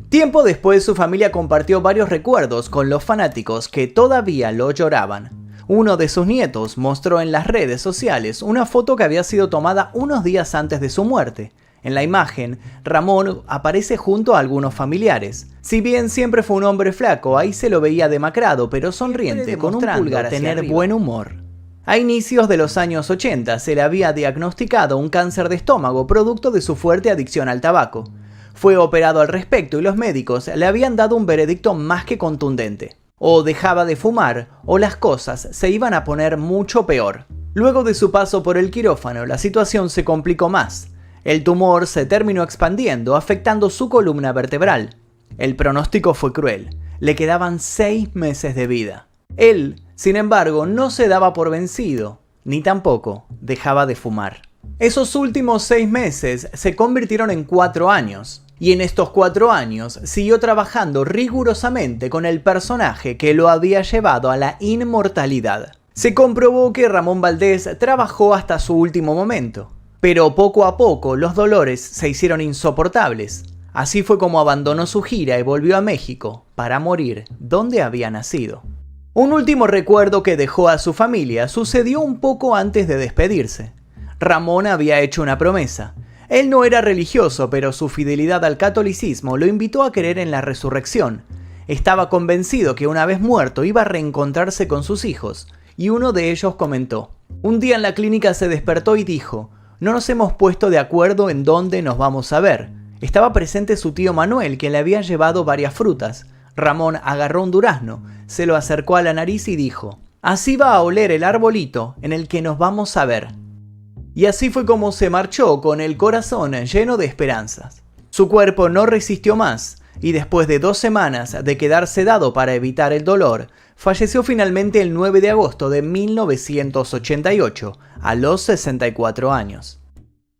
Tiempo después, su familia compartió varios recuerdos con los fanáticos que todavía lo lloraban. Uno de sus nietos mostró en las redes sociales una foto que había sido tomada unos días antes de su muerte. En la imagen, Ramón aparece junto a algunos familiares. Si bien siempre fue un hombre flaco, ahí se lo veía demacrado, pero sonriente, con un pulgar tener arriba. Buen humor. A inicios de los años 80 se le había diagnosticado un cáncer de estómago producto de su fuerte adicción al tabaco. Fue operado al respecto y los médicos le habían dado un veredicto más que contundente. O dejaba de fumar, o las cosas se iban a poner mucho peor. Luego de su paso por el quirófano, la situación se complicó más. El tumor se terminó expandiendo, afectando su columna vertebral. El pronóstico fue cruel. Le quedaban 6 meses de vida. Él, sin embargo, no se daba por vencido, ni tampoco dejaba de fumar. Esos últimos 6 meses se convirtieron en 4 años. Y en estos 4 años siguió trabajando rigurosamente con el personaje que lo había llevado a la inmortalidad. Se comprobó que Ramón Valdés trabajó hasta su último momento. Pero poco a poco los dolores se hicieron insoportables. Así fue como abandonó su gira y volvió a México para morir donde había nacido. Un último recuerdo que dejó a su familia sucedió un poco antes de despedirse. Ramón había hecho una promesa. Él no era religioso, pero su fidelidad al catolicismo lo invitó a creer en la resurrección. Estaba convencido que una vez muerto iba a reencontrarse con sus hijos, y uno de ellos comentó: un día en la clínica se despertó y dijo: no nos hemos puesto de acuerdo en dónde nos vamos a ver. Estaba presente su tío Manuel, que le había llevado varias frutas. Ramón agarró un durazno, se lo acercó a la nariz y dijo: así va a oler el arbolito en el que nos vamos a ver. Y así fue como se marchó con el corazón lleno de esperanzas. Su cuerpo no resistió más y después de 2 semanas de quedar sedado para evitar el dolor, falleció finalmente el 9 de agosto de 1988, a los 64 años.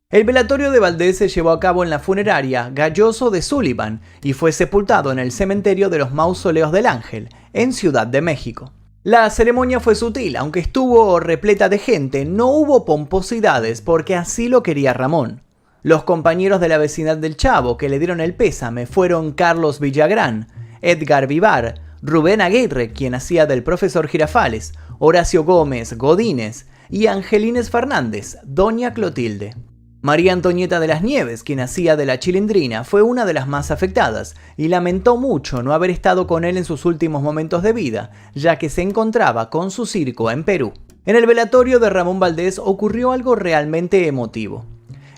El velatorio de Valdés se llevó a cabo en la funeraria Galloso de Sullivan y fue sepultado en el cementerio de los Mausoleos del Ángel, en Ciudad de México. La ceremonia fue sutil, aunque estuvo repleta de gente, no hubo pomposidades porque así lo quería Ramón. Los compañeros de la vecindad del Chavo que le dieron el pésame fueron Carlos Villagrán, Edgar Vivar, Rubén Aguirre, quien hacía del profesor Girafales, Horacio Gómez, Godínez, y Angelines Fernández, Doña Clotilde. María Antonieta de las Nieves, quien hacía de la Chilindrina, fue una de las más afectadas y lamentó mucho no haber estado con él en sus últimos momentos de vida, ya que se encontraba con su circo en Perú. En el velatorio de Ramón Valdés ocurrió algo realmente emotivo.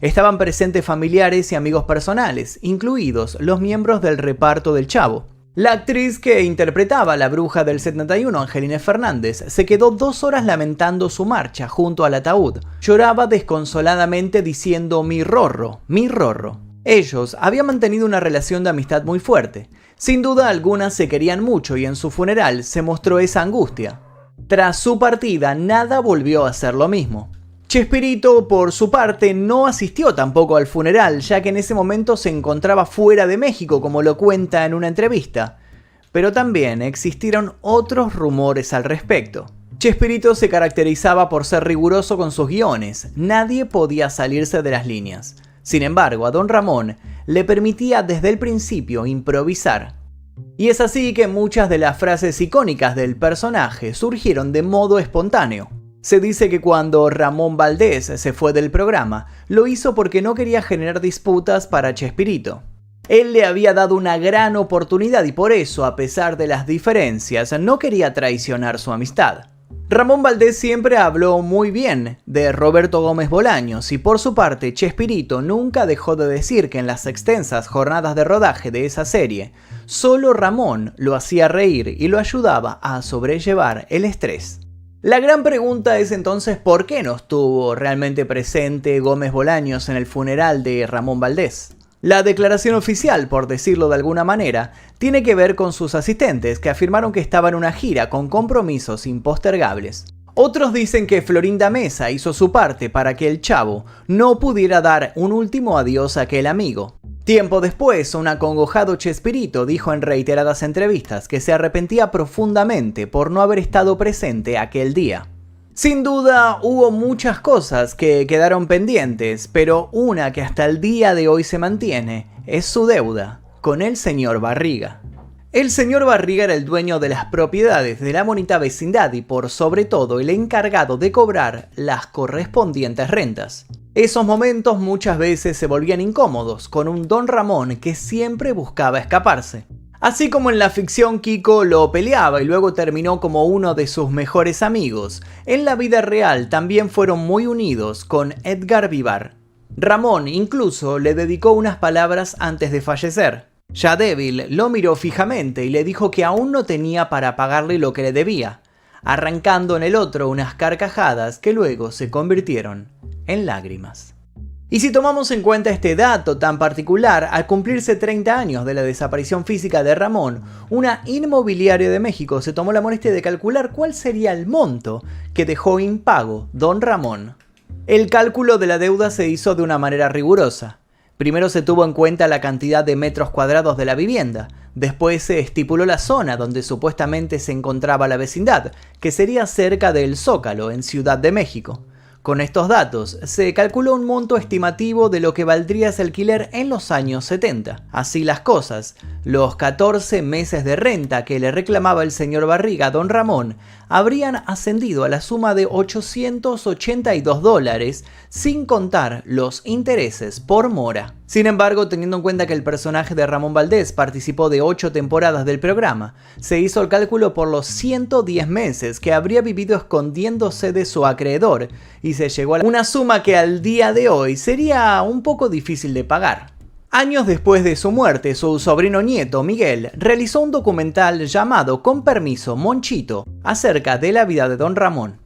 Estaban presentes familiares y amigos personales, incluidos los miembros del reparto del Chavo. La actriz que interpretaba a la bruja del 71, Angelines Fernández, se quedó 2 horas lamentando su marcha junto al ataúd. Lloraba desconsoladamente diciendo mi Rorro, mi Rorro. Ellos habían mantenido una relación de amistad muy fuerte. Sin duda alguna se querían mucho y en su funeral se mostró esa angustia. Tras su partida, nada volvió a ser lo mismo. Chespirito, por su parte, no asistió tampoco al funeral, ya que en ese momento se encontraba fuera de México, como lo cuenta en una entrevista. Pero también existieron otros rumores al respecto. Chespirito se caracterizaba por ser riguroso con sus guiones, nadie podía salirse de las líneas. Sin embargo, a Don Ramón le permitía desde el principio improvisar. Y es así que muchas de las frases icónicas del personaje surgieron de modo espontáneo. Se dice que cuando Ramón Valdés se fue del programa, lo hizo porque no quería generar disputas para Chespirito. Él le había dado una gran oportunidad y por eso, a pesar de las diferencias, no quería traicionar su amistad. Ramón Valdés siempre habló muy bien de Roberto Gómez Bolaños y por su parte Chespirito nunca dejó de decir que en las extensas jornadas de rodaje de esa serie, solo Ramón lo hacía reír y lo ayudaba a sobrellevar el estrés. La gran pregunta es entonces ¿por qué no estuvo realmente presente Gómez Bolaños en el funeral de Ramón Valdés? La declaración oficial, por decirlo de alguna manera, tiene que ver con sus asistentes que afirmaron que estaba en una gira con compromisos impostergables. Otros dicen que Florinda Mesa hizo su parte para que el Chavo no pudiera dar un último adiós a aquel amigo. Tiempo después, un acongojado Chespirito dijo en reiteradas entrevistas que se arrepentía profundamente por no haber estado presente aquel día. Sin duda, hubo muchas cosas que quedaron pendientes, pero una que hasta el día de hoy se mantiene es su deuda con el señor Barriga. El señor Barriga era el dueño de las propiedades de la bonita vecindad y por sobre todo el encargado de cobrar las correspondientes rentas. Esos momentos muchas veces se volvían incómodos con un Don Ramón que siempre buscaba escaparse. Así como en la ficción Kiko lo peleaba y luego terminó como uno de sus mejores amigos, en la vida real también fueron muy unidos con Edgar Vivar. Ramón incluso le dedicó unas palabras antes de fallecer. Ya débil, lo miró fijamente y le dijo que aún no tenía para pagarle lo que le debía, arrancando en el otro unas carcajadas que luego se convirtieron en lágrimas. Y si tomamos en cuenta este dato tan particular, al cumplirse 30 años de la desaparición física de Ramón, una inmobiliaria de México se tomó la molestia de calcular cuál sería el monto que dejó impago Don Ramón. El cálculo de la deuda se hizo de una manera rigurosa. Primero se tuvo en cuenta la cantidad de metros cuadrados de la vivienda, después se estipuló la zona donde supuestamente se encontraba la vecindad, que sería cerca del Zócalo, en Ciudad de México. Con estos datos, se calculó un monto estimativo de lo que valdría ese alquiler en los años 70. Así las cosas, los 14 meses de renta que le reclamaba el señor Barriga a Don Ramón habrían ascendido a la suma de $882, sin contar los intereses por mora. Sin embargo, teniendo en cuenta que el personaje de Ramón Valdés participó de 8 temporadas del programa, se hizo el cálculo por los 110 meses que habría vivido escondiéndose de su acreedor y se llegó a una suma que al día de hoy sería un poco difícil de pagar. Años después de su muerte, su sobrino nieto, Miguel, realizó un documental llamado Con permiso, Monchito, acerca de la vida de Don Ramón.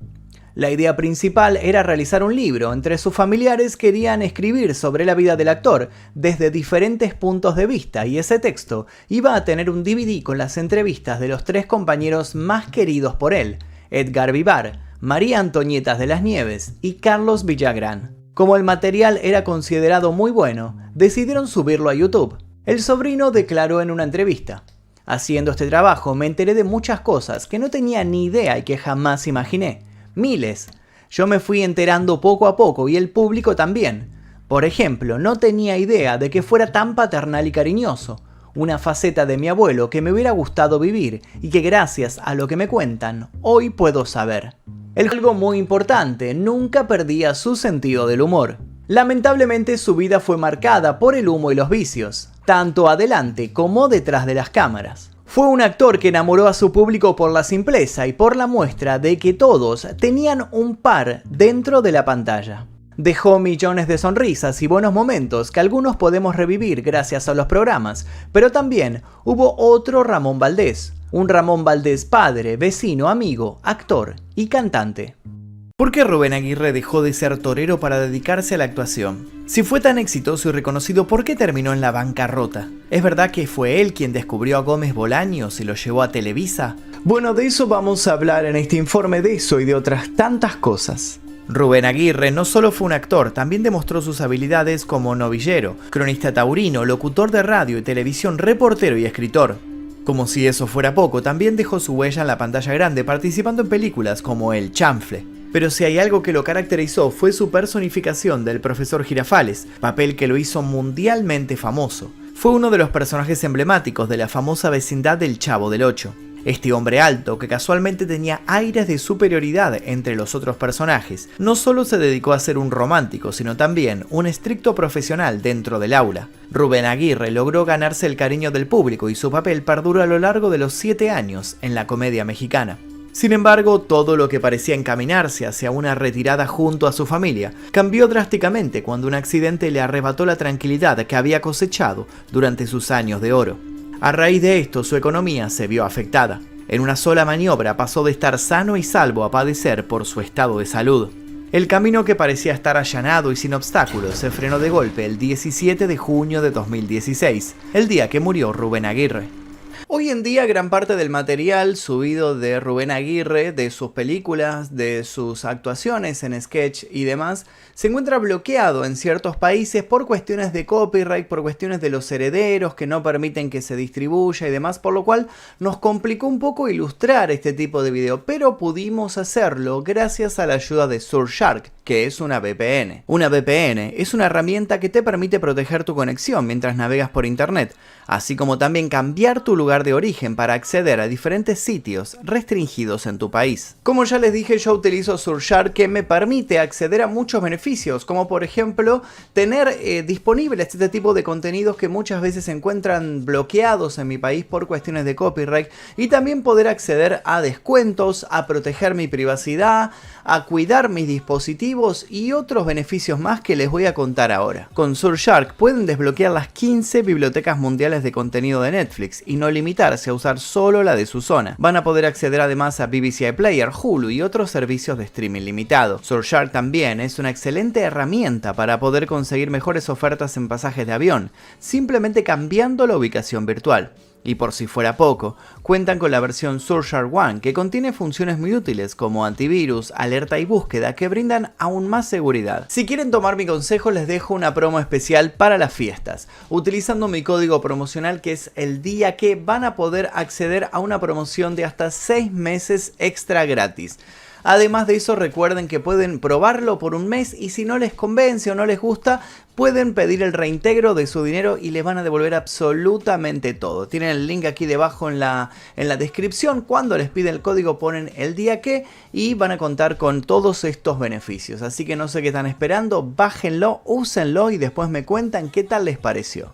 La idea principal era realizar un libro. Entre sus familiares querían escribir sobre la vida del actor desde diferentes puntos de vista y ese texto iba a tener un DVD con las entrevistas de los 3 compañeros más queridos por él, Edgar Vivar, María Antonieta de las Nieves y Carlos Villagrán. Como el material era considerado muy bueno, decidieron subirlo a YouTube. El sobrino declaró en una entrevista: haciendo este trabajo me enteré de muchas cosas que no tenía ni idea y que jamás imaginé. Miles. Yo me fui enterando poco a poco y el público también. Por ejemplo, no tenía idea de que fuera tan paternal y cariñoso. una faceta de mi abuelo que me hubiera gustado vivir y que gracias a lo que me cuentan, hoy puedo saber. Algo muy importante, nunca perdía su sentido del humor. Lamentablemente su vida fue marcada por el humo y los vicios, tanto adelante como detrás de las cámaras. Fue un actor que enamoró a su público por la simpleza y por la muestra de que todos tenían un par dentro de la pantalla. Dejó millones de sonrisas y buenos momentos que algunos podemos revivir gracias a los programas, pero también hubo otro Ramón Valdés, un Ramón Valdés padre, vecino, amigo, actor y cantante. ¿Por qué Rubén Aguirre dejó de ser torero para dedicarse a la actuación? Si fue tan exitoso y reconocido, ¿por qué terminó en la bancarrota? ¿Es verdad que fue él quien descubrió a Gómez Bolaños y lo llevó a Televisa? Bueno, de eso vamos a hablar en este informe, de eso y de otras tantas cosas. Rubén Aguirre no solo fue un actor, también demostró sus habilidades como novillero, cronista taurino, locutor de radio y televisión, reportero y escritor. Como si eso fuera poco, también dejó su huella en la pantalla grande participando en películas como El Chanfle. Pero si hay algo que lo caracterizó fue su personificación del profesor Girafales, papel que lo hizo mundialmente famoso. Fue uno de los personajes emblemáticos de la famosa vecindad del Chavo del Ocho. Este hombre alto, que casualmente tenía aires de superioridad entre los otros personajes, no solo se dedicó a ser un romántico, sino también un estricto profesional dentro del aula. Rubén Aguirre logró ganarse el cariño del público y su papel perduró a lo largo de los 7 años en la comedia mexicana. Sin embargo, todo lo que parecía encaminarse hacia una retirada junto a su familia cambió drásticamente cuando un accidente le arrebató la tranquilidad que había cosechado durante sus años de oro. A raíz de esto, su economía se vio afectada. En una sola maniobra pasó de estar sano y salvo a padecer por su estado de salud. El camino que parecía estar allanado y sin obstáculos se frenó de golpe el 17 de junio de 2016, el día que murió Rubén Aguirre. Hoy en día gran parte del material subido de Rubén Aguirre, de sus películas, de sus actuaciones en sketch y demás, se encuentra bloqueado en ciertos países por cuestiones de copyright, por cuestiones de los herederos que no permiten que se distribuya y demás, por lo cual nos complicó un poco ilustrar este tipo de video, pero pudimos hacerlo gracias a la ayuda de Surfshark, que es una VPN. Una VPN es una herramienta que te permite proteger tu conexión mientras navegas por internet, así como también cambiar tu lugar de origen para acceder a diferentes sitios restringidos en tu país. Como ya les dije, yo utilizo Surfshark, que me permite acceder a muchos beneficios, como por ejemplo tener disponibles este tipo de contenidos que muchas veces se encuentran bloqueados en mi país por cuestiones de copyright, y también poder acceder a descuentos, a proteger mi privacidad, a cuidar mis dispositivos y otros beneficios más que les voy a contar ahora. Con Surfshark pueden desbloquear las 15 bibliotecas mundiales de contenido de Netflix y no limitarse a usar solo la de su zona. Van a poder acceder además a BBC iPlayer, Hulu y otros servicios de streaming limitado. Surfshark también es una excelente herramienta para poder conseguir mejores ofertas en pasajes de avión, simplemente cambiando la ubicación virtual. Y por si fuera poco, cuentan con la versión Surfshark One, que contiene funciones muy útiles como antivirus, alerta y búsqueda que brindan aún más seguridad. Si quieren tomar mi consejo, les dejo una promo especial para las fiestas. Utilizando mi código promocional, que es el día que, van a poder acceder a una promoción de hasta 6 meses extra gratis. Además de eso, recuerden que pueden probarlo por un mes y si no les convence o no les gusta, pueden pedir el reintegro de su dinero y les van a devolver absolutamente todo. Tienen el link aquí debajo en la descripción. Cuando les piden el código ponen el día que y van a contar con todos estos beneficios. Así que no sé qué están esperando, bájenlo, úsenlo y después me cuentan qué tal les pareció.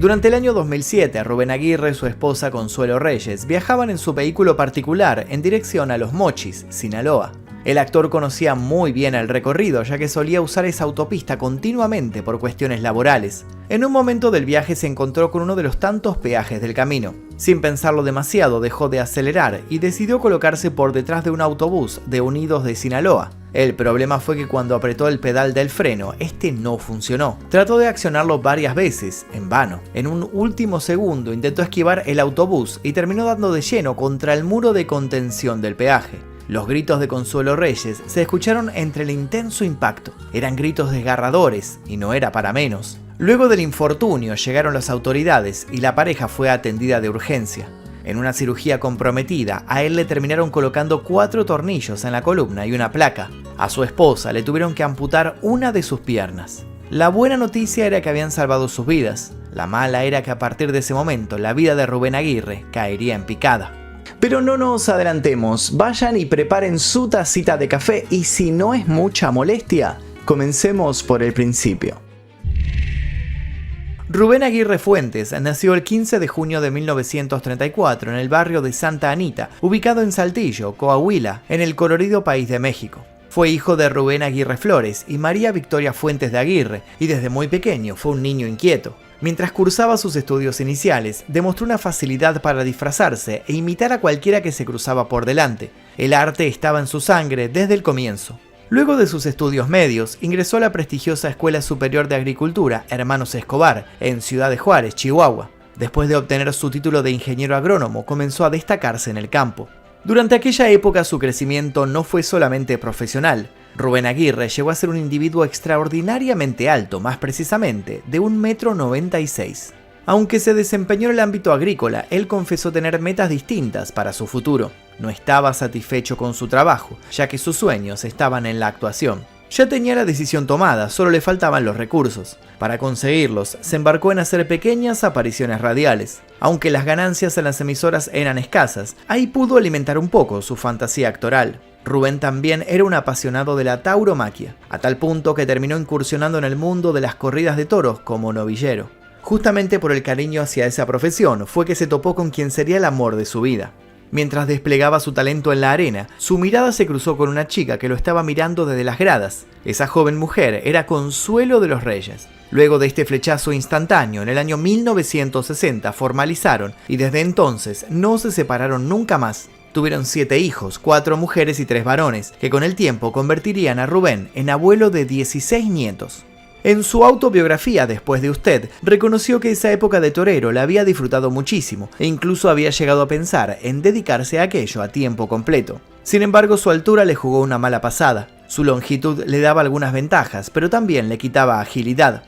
Durante el año 2007, Rubén Aguirre y su esposa Consuelo Reyes viajaban en su vehículo particular en dirección a Los Mochis, Sinaloa. El actor conocía muy bien el recorrido, ya que solía usar esa autopista continuamente por cuestiones laborales. En un momento del viaje se encontró con uno de los tantos peajes del camino. Sin pensarlo demasiado, dejó de acelerar y decidió colocarse por detrás de un autobús de Unidos de Sinaloa. El problema fue que cuando apretó el pedal del freno, este no funcionó. Trató de accionarlo varias veces, en vano. En un último segundo intentó esquivar el autobús y terminó dando de lleno contra el muro de contención del peaje. Los gritos de Consuelo Reyes se escucharon entre el intenso impacto. Eran gritos desgarradores y no era para menos. Luego del infortunio llegaron las autoridades y la pareja fue atendida de urgencia. En una cirugía comprometida, a él le terminaron colocando 4 tornillos en la columna y una placa. A su esposa le tuvieron que amputar una de sus piernas. La buena noticia era que habían salvado sus vidas. La mala era que a partir de ese momento la vida de Rubén Aguirre caería en picada. Pero no nos adelantemos, vayan y preparen su tacita de café y si no es mucha molestia, comencemos por el principio. Rubén Aguirre Fuentes nació el 15 de junio de 1934 en el barrio de Santa Anita, ubicado en Saltillo, Coahuila, en el colorido país de México. Fue hijo de Rubén Aguirre Flores y María Victoria Fuentes de Aguirre, y desde muy pequeño fue un niño inquieto. Mientras cursaba sus estudios iniciales, demostró una facilidad para disfrazarse e imitar a cualquiera que se cruzaba por delante. El arte estaba en su sangre desde el comienzo. Luego de sus estudios medios, ingresó a la prestigiosa Escuela Superior de Agricultura Hermanos Escobar, en Ciudad de Juárez, Chihuahua. Después de obtener su título de ingeniero agrónomo, comenzó a destacarse en el campo. Durante aquella época su crecimiento no fue solamente profesional. Rubén Aguirre llegó a ser un individuo extraordinariamente alto, más precisamente de 1,96 m. Aunque se desempeñó en el ámbito agrícola, él confesó tener metas distintas para su futuro. No estaba satisfecho con su trabajo, ya que sus sueños estaban en la actuación. Ya tenía la decisión tomada, solo le faltaban los recursos. Para conseguirlos, se embarcó en hacer pequeñas apariciones radiales. Aunque las ganancias en las emisoras eran escasas, ahí pudo alimentar un poco su fantasía actoral. Rubén también era un apasionado de la tauromaquia, a tal punto que terminó incursionando en el mundo de las corridas de toros como novillero. Justamente por el cariño hacia esa profesión fue que se topó con quien sería el amor de su vida. Mientras desplegaba su talento en la arena, su mirada se cruzó con una chica que lo estaba mirando desde las gradas. Esa joven mujer era Consuelo de los Reyes. Luego de este flechazo instantáneo, en el año 1960 formalizaron y desde entonces no se separaron nunca más. Tuvieron 7 hijos, 4 mujeres y 3 varones, que con el tiempo convertirían a Rubén en abuelo de 16 nietos. En su autobiografía Después de usted, reconoció que esa época de torero la había disfrutado muchísimo e incluso había llegado a pensar en dedicarse a aquello a tiempo completo. Sin embargo, su altura le jugó una mala pasada. Su longitud le daba algunas ventajas, pero también le quitaba agilidad.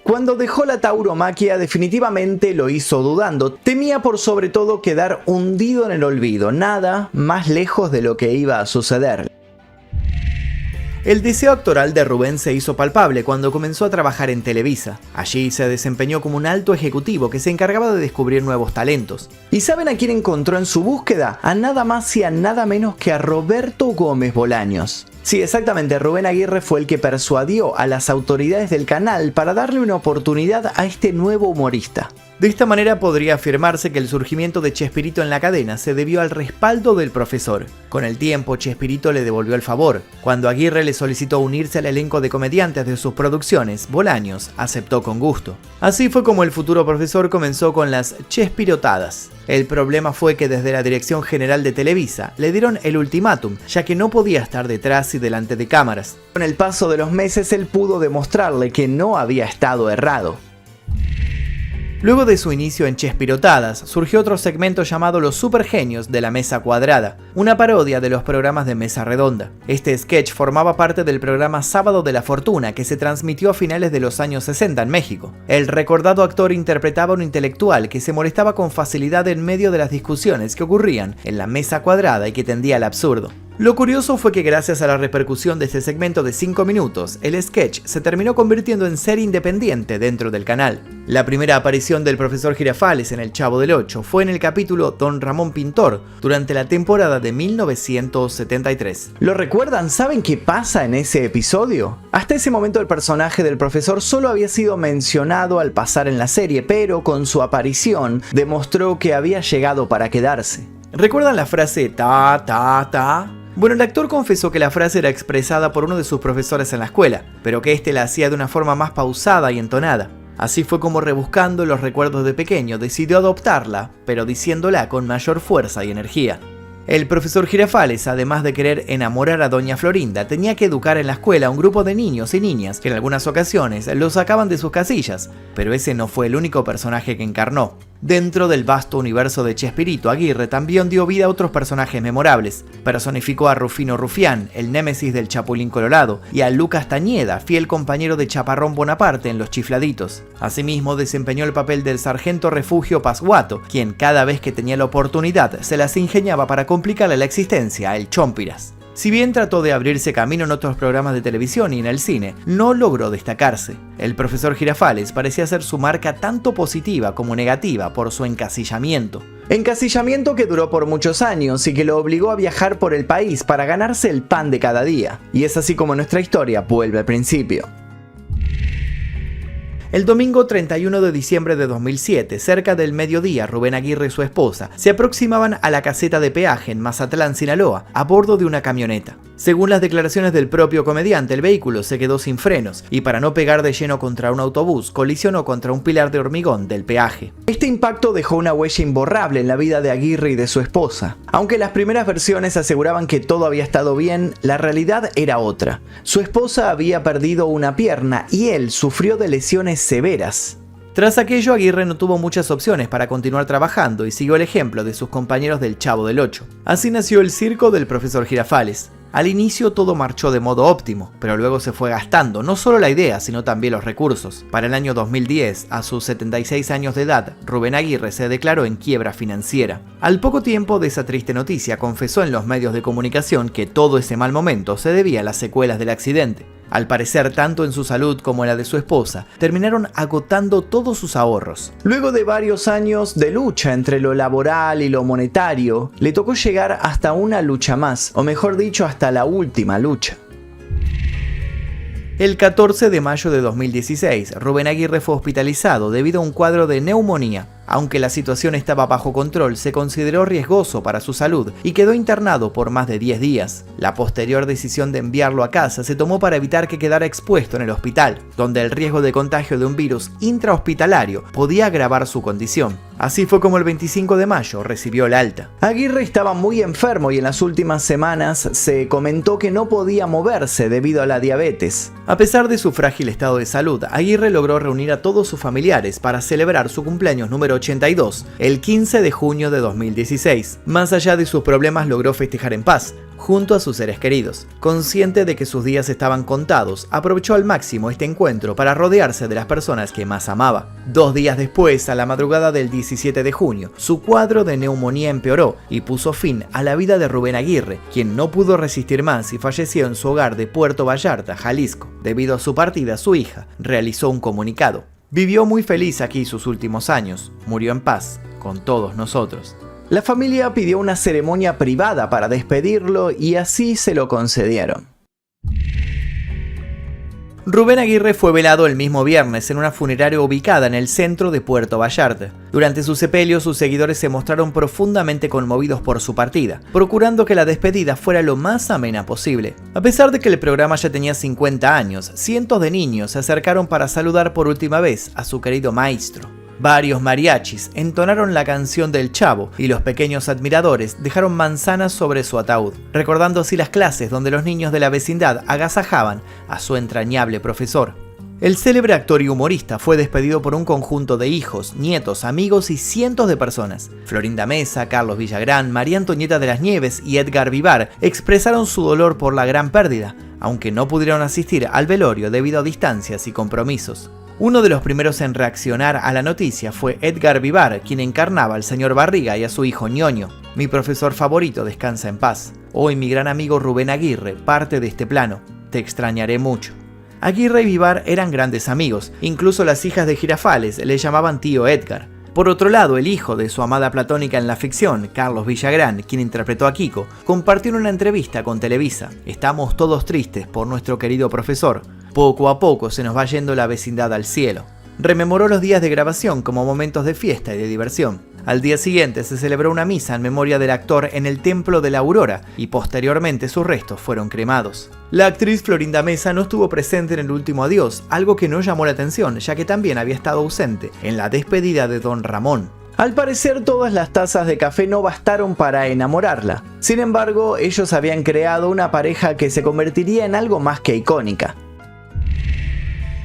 Cuando dejó la tauromaquia definitivamente lo hizo dudando. Temía por sobre todo quedar hundido en el olvido, nada más lejos de lo que iba a suceder. El deseo actoral de Rubén se hizo palpable cuando comenzó a trabajar en Televisa. Allí se desempeñó como un alto ejecutivo que se encargaba de descubrir nuevos talentos. ¿Y saben a quién encontró en su búsqueda? A nada más y a nada menos que a Roberto Gómez Bolaños. Sí, exactamente, Rubén Aguirre fue el que persuadió a las autoridades del canal para darle una oportunidad a este nuevo humorista. De esta manera podría afirmarse que el surgimiento de Chespirito en la cadena se debió al respaldo del profesor. Con el tiempo, Chespirito le devolvió el favor. Cuando Aguirre le solicitó unirse al elenco de comediantes de sus producciones, Bolaños aceptó con gusto. Así fue como el futuro profesor comenzó con las Chespirotadas. El problema fue que desde la Dirección General de Televisa le dieron el ultimátum, ya que no podía estar detrás y delante de cámaras. Con el paso de los meses él pudo demostrarle que no había estado errado. Luego de su inicio en Chespirotadas, surgió otro segmento llamado Los Supergenios de la Mesa Cuadrada, una parodia de los programas de Mesa Redonda. Este sketch formaba parte del programa Sábado de la Fortuna, que se transmitió a finales de los años 60 en México. El recordado actor interpretaba a un intelectual que se molestaba con facilidad en medio de las discusiones que ocurrían en la mesa cuadrada y que tendía al absurdo. Lo curioso fue que gracias a la repercusión de este segmento de 5 minutos, el sketch se terminó convirtiendo en serie independiente dentro del canal. La primera aparición del profesor Girafales en El Chavo del Ocho fue en el capítulo Don Ramón Pintor, durante la temporada de 1973. ¿Lo recuerdan? ¿Saben qué pasa en ese episodio? Hasta ese momento el personaje del profesor solo había sido mencionado al pasar en la serie, pero con su aparición demostró que había llegado para quedarse. ¿Recuerdan la frase ta, ta, ta? Bueno, el actor confesó que la frase era expresada por uno de sus profesores en la escuela, pero que éste la hacía de una forma más pausada y entonada. Así fue como, rebuscando los recuerdos de pequeño, decidió adoptarla, pero diciéndola con mayor fuerza y energía. El profesor Girafales, además de querer enamorar a doña Florinda, tenía que educar en la escuela a un grupo de niños y niñas que en algunas ocasiones lo sacaban de sus casillas, pero ese no fue el único personaje que encarnó. Dentro del vasto universo de Chespirito, Aguirre también dio vida a otros personajes memorables. Personificó a Rufino Rufián, el némesis del Chapulín Colorado, y a Lucas Tañeda, fiel compañero de Chaparrón Bonaparte en Los Chifladitos. Asimismo, desempeñó el papel del sargento Refugio Pascuato, quien cada vez que tenía la oportunidad se las ingeniaba para complicarle la existencia a El Chompiras. Si bien trató de abrirse camino en otros programas de televisión y en el cine, no logró destacarse. El profesor Girafales parecía ser su marca tanto positiva como negativa por su encasillamiento. Encasillamiento que duró por muchos años y que lo obligó a viajar por el país para ganarse el pan de cada día. Y es así como nuestra historia vuelve al principio. El domingo 31 de diciembre de 2007, cerca del mediodía, Rubén Aguirre y su esposa se aproximaban a la caseta de peaje en Mazatlán, Sinaloa, a bordo de una camioneta. Según las declaraciones del propio comediante, el vehículo se quedó sin frenos y para no pegar de lleno contra un autobús, colisionó contra un pilar de hormigón del peaje. Este impacto dejó una huella imborrable en la vida de Aguirre y de su esposa. Aunque las primeras versiones aseguraban que todo había estado bien, la realidad era otra. Su esposa había perdido una pierna y él sufrió de lesiones severas. Tras aquello, Aguirre no tuvo muchas opciones para continuar trabajando y siguió el ejemplo de sus compañeros del Chavo del Ocho. Así nació el circo del profesor Girafales. Al inicio todo marchó de modo óptimo, pero luego se fue gastando no solo la idea, sino también los recursos. Para el año 2010, a sus 76 años de edad, Rubén Aguirre se declaró en quiebra financiera. Al poco tiempo de esa triste noticia, confesó en los medios de comunicación que todo ese mal momento se debía a las secuelas del accidente. Al parecer, tanto en su salud como en la de su esposa, terminaron agotando todos sus ahorros. Luego de varios años de lucha entre lo laboral y lo monetario, le tocó llegar hasta una lucha más, o mejor dicho, hasta la última lucha. El 14 de mayo de 2016, Rubén Aguirre fue hospitalizado debido a un cuadro de neumonía. Aunque la situación estaba bajo control, se consideró riesgoso para su salud y quedó internado por más de 10 días. La posterior decisión de enviarlo a casa se tomó para evitar que quedara expuesto en el hospital, donde el riesgo de contagio de un virus intrahospitalario podía agravar su condición. Así fue como el 25 de mayo recibió el alta. Aguirre estaba muy enfermo y en las últimas semanas se comentó que no podía moverse debido a la diabetes. A pesar de su frágil estado de salud, Aguirre logró reunir a todos sus familiares para celebrar su cumpleaños número 82, el 15 de junio de 2016. Más allá de sus problemas, logró festejar en paz, junto a sus seres queridos. Consciente de que sus días estaban contados, aprovechó al máximo este encuentro para rodearse de las personas que más amaba. 2 días después, a la madrugada del 17 de junio, su cuadro de neumonía empeoró y puso fin a la vida de Rubén Aguirre, quien no pudo resistir más y falleció en su hogar de Puerto Vallarta, Jalisco. Debido a su partida, su hija realizó un comunicado. Vivió muy feliz aquí sus últimos años, murió en paz con todos nosotros. La familia pidió una ceremonia privada para despedirlo y así se lo concedieron. Rubén Aguirre fue velado el mismo viernes en una funeraria ubicada en el centro de Puerto Vallarta. Durante su sepelio, sus seguidores se mostraron profundamente conmovidos por su partida, procurando que la despedida fuera lo más amena posible. A pesar de que el programa ya tenía 50 años, cientos de niños se acercaron para saludar por última vez a su querido maestro. Varios mariachis entonaron la canción del Chavo y los pequeños admiradores dejaron manzanas sobre su ataúd, recordando así las clases donde los niños de la vecindad agasajaban a su entrañable profesor. El célebre actor y humorista fue despedido por un conjunto de hijos, nietos, amigos y cientos de personas. Florinda Mesa, Carlos Villagrán, María Antonieta de las Nieves y Edgar Vivar expresaron su dolor por la gran pérdida, aunque no pudieron asistir al velorio debido a distancias y compromisos. Uno de los primeros en reaccionar a la noticia fue Edgar Vivar, quien encarnaba al señor Barriga y a su hijo Ñoño. Mi profesor favorito descansa en paz. Hoy mi gran amigo Rubén Aguirre parte de este plano. Te extrañaré mucho. Aguirre y Vivar eran grandes amigos, incluso las hijas de Girafales le llamaban tío Edgar. Por otro lado, el hijo de su amada platónica en la ficción, Carlos Villagrán, quien interpretó a Kiko, compartió una entrevista con Televisa. Estamos todos tristes por nuestro querido profesor. Poco a poco se nos va yendo la vecindad al cielo. Rememoró los días de grabación como momentos de fiesta y de diversión. Al día siguiente se celebró una misa en memoria del actor en el Templo de la Aurora y posteriormente sus restos fueron cremados. La actriz Florinda Mesa no estuvo presente en el último adiós, algo que no llamó la atención ya que también había estado ausente en la despedida de Don Ramón. Al parecer todas las tazas de café no bastaron para enamorarla. Sin embargo, ellos habían creado una pareja que se convertiría en algo más que icónica.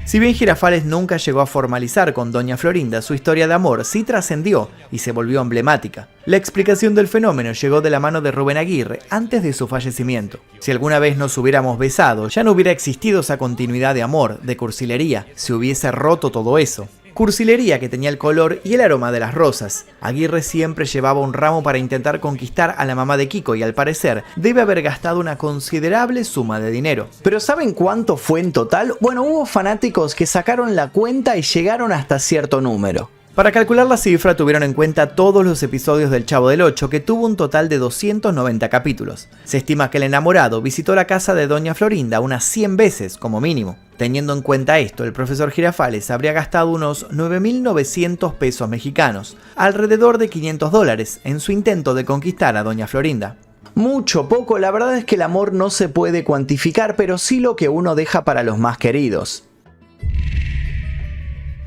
Si bien Girafales nunca llegó a formalizar con Doña Florinda, su historia de amor sí trascendió y se volvió emblemática. La explicación del fenómeno llegó de la mano de Rubén Aguirre antes de su fallecimiento. Si alguna vez nos hubiéramos besado, ya no hubiera existido esa continuidad de amor, de cursilería, se hubiese roto todo eso. cursilería que tenía el color y el aroma de las rosas. Aguirre siempre llevaba un ramo para intentar conquistar a la mamá de Kiko y al parecer debe haber gastado una considerable suma de dinero. ¿Pero saben cuánto fue en total? Bueno, hubo fanáticos que sacaron la cuenta y llegaron hasta cierto número. Para calcular la cifra tuvieron en cuenta todos los episodios del Chavo del Ocho, que tuvo un total de 290 capítulos. Se estima que el enamorado visitó la casa de Doña Florinda unas 100 veces como mínimo. Teniendo en cuenta esto, el profesor Girafales habría gastado unos 9.900 pesos mexicanos, alrededor de $500, en su intento de conquistar a Doña Florinda. Mucho, poco, la verdad es que el amor no se puede cuantificar, pero sí lo que uno deja para los más queridos.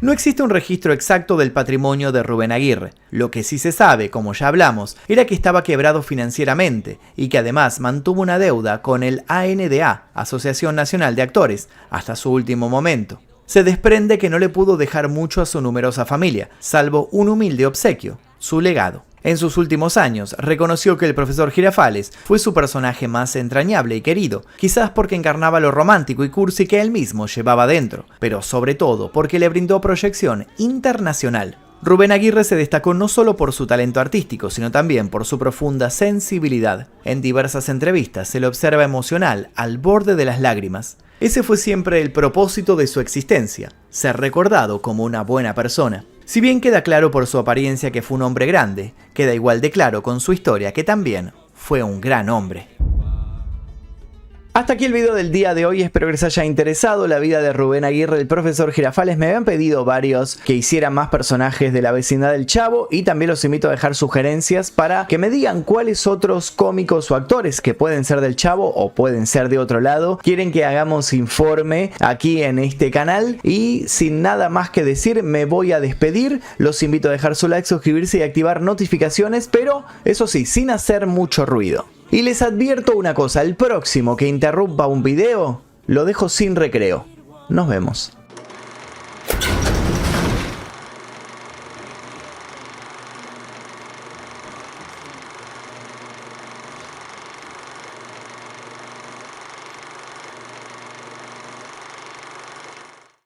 No existe un registro exacto del patrimonio de Rubén Aguirre. Lo que sí se sabe, como ya hablamos, era que estaba quebrado financieramente y que además mantuvo una deuda con el ANDA, Asociación Nacional de Actores, hasta su último momento. Se desprende que no le pudo dejar mucho a su numerosa familia, salvo un humilde obsequio, su legado. En sus últimos años, reconoció que el profesor Girafales fue su personaje más entrañable y querido, quizás porque encarnaba lo romántico y cursi que él mismo llevaba dentro, pero sobre todo porque le brindó proyección internacional. Rubén Aguirre se destacó no solo por su talento artístico, sino también por su profunda sensibilidad. En diversas entrevistas se le observa emocional, al borde de las lágrimas. Ese fue siempre el propósito de su existencia, ser recordado como una buena persona. Si bien queda claro por su apariencia que fue un hombre grande, queda igual de claro con su historia que también fue un gran hombre. Hasta aquí el video del día de hoy, espero que les haya interesado la vida de Rubén Aguirre, el profesor Girafales. Me habían pedido varios que hicieran más personajes de la vecindad del Chavo y también los invito a dejar sugerencias para que me digan cuáles otros cómicos o actores que pueden ser del Chavo o pueden ser de otro lado quieren que hagamos informe aquí en este canal. Y sin nada más que decir, me voy a despedir. Los invito a dejar su like, suscribirse y activar notificaciones, pero eso sí, sin hacer mucho ruido. Y les advierto una cosa, el próximo que interrumpa un video, lo dejo sin recreo. Nos vemos.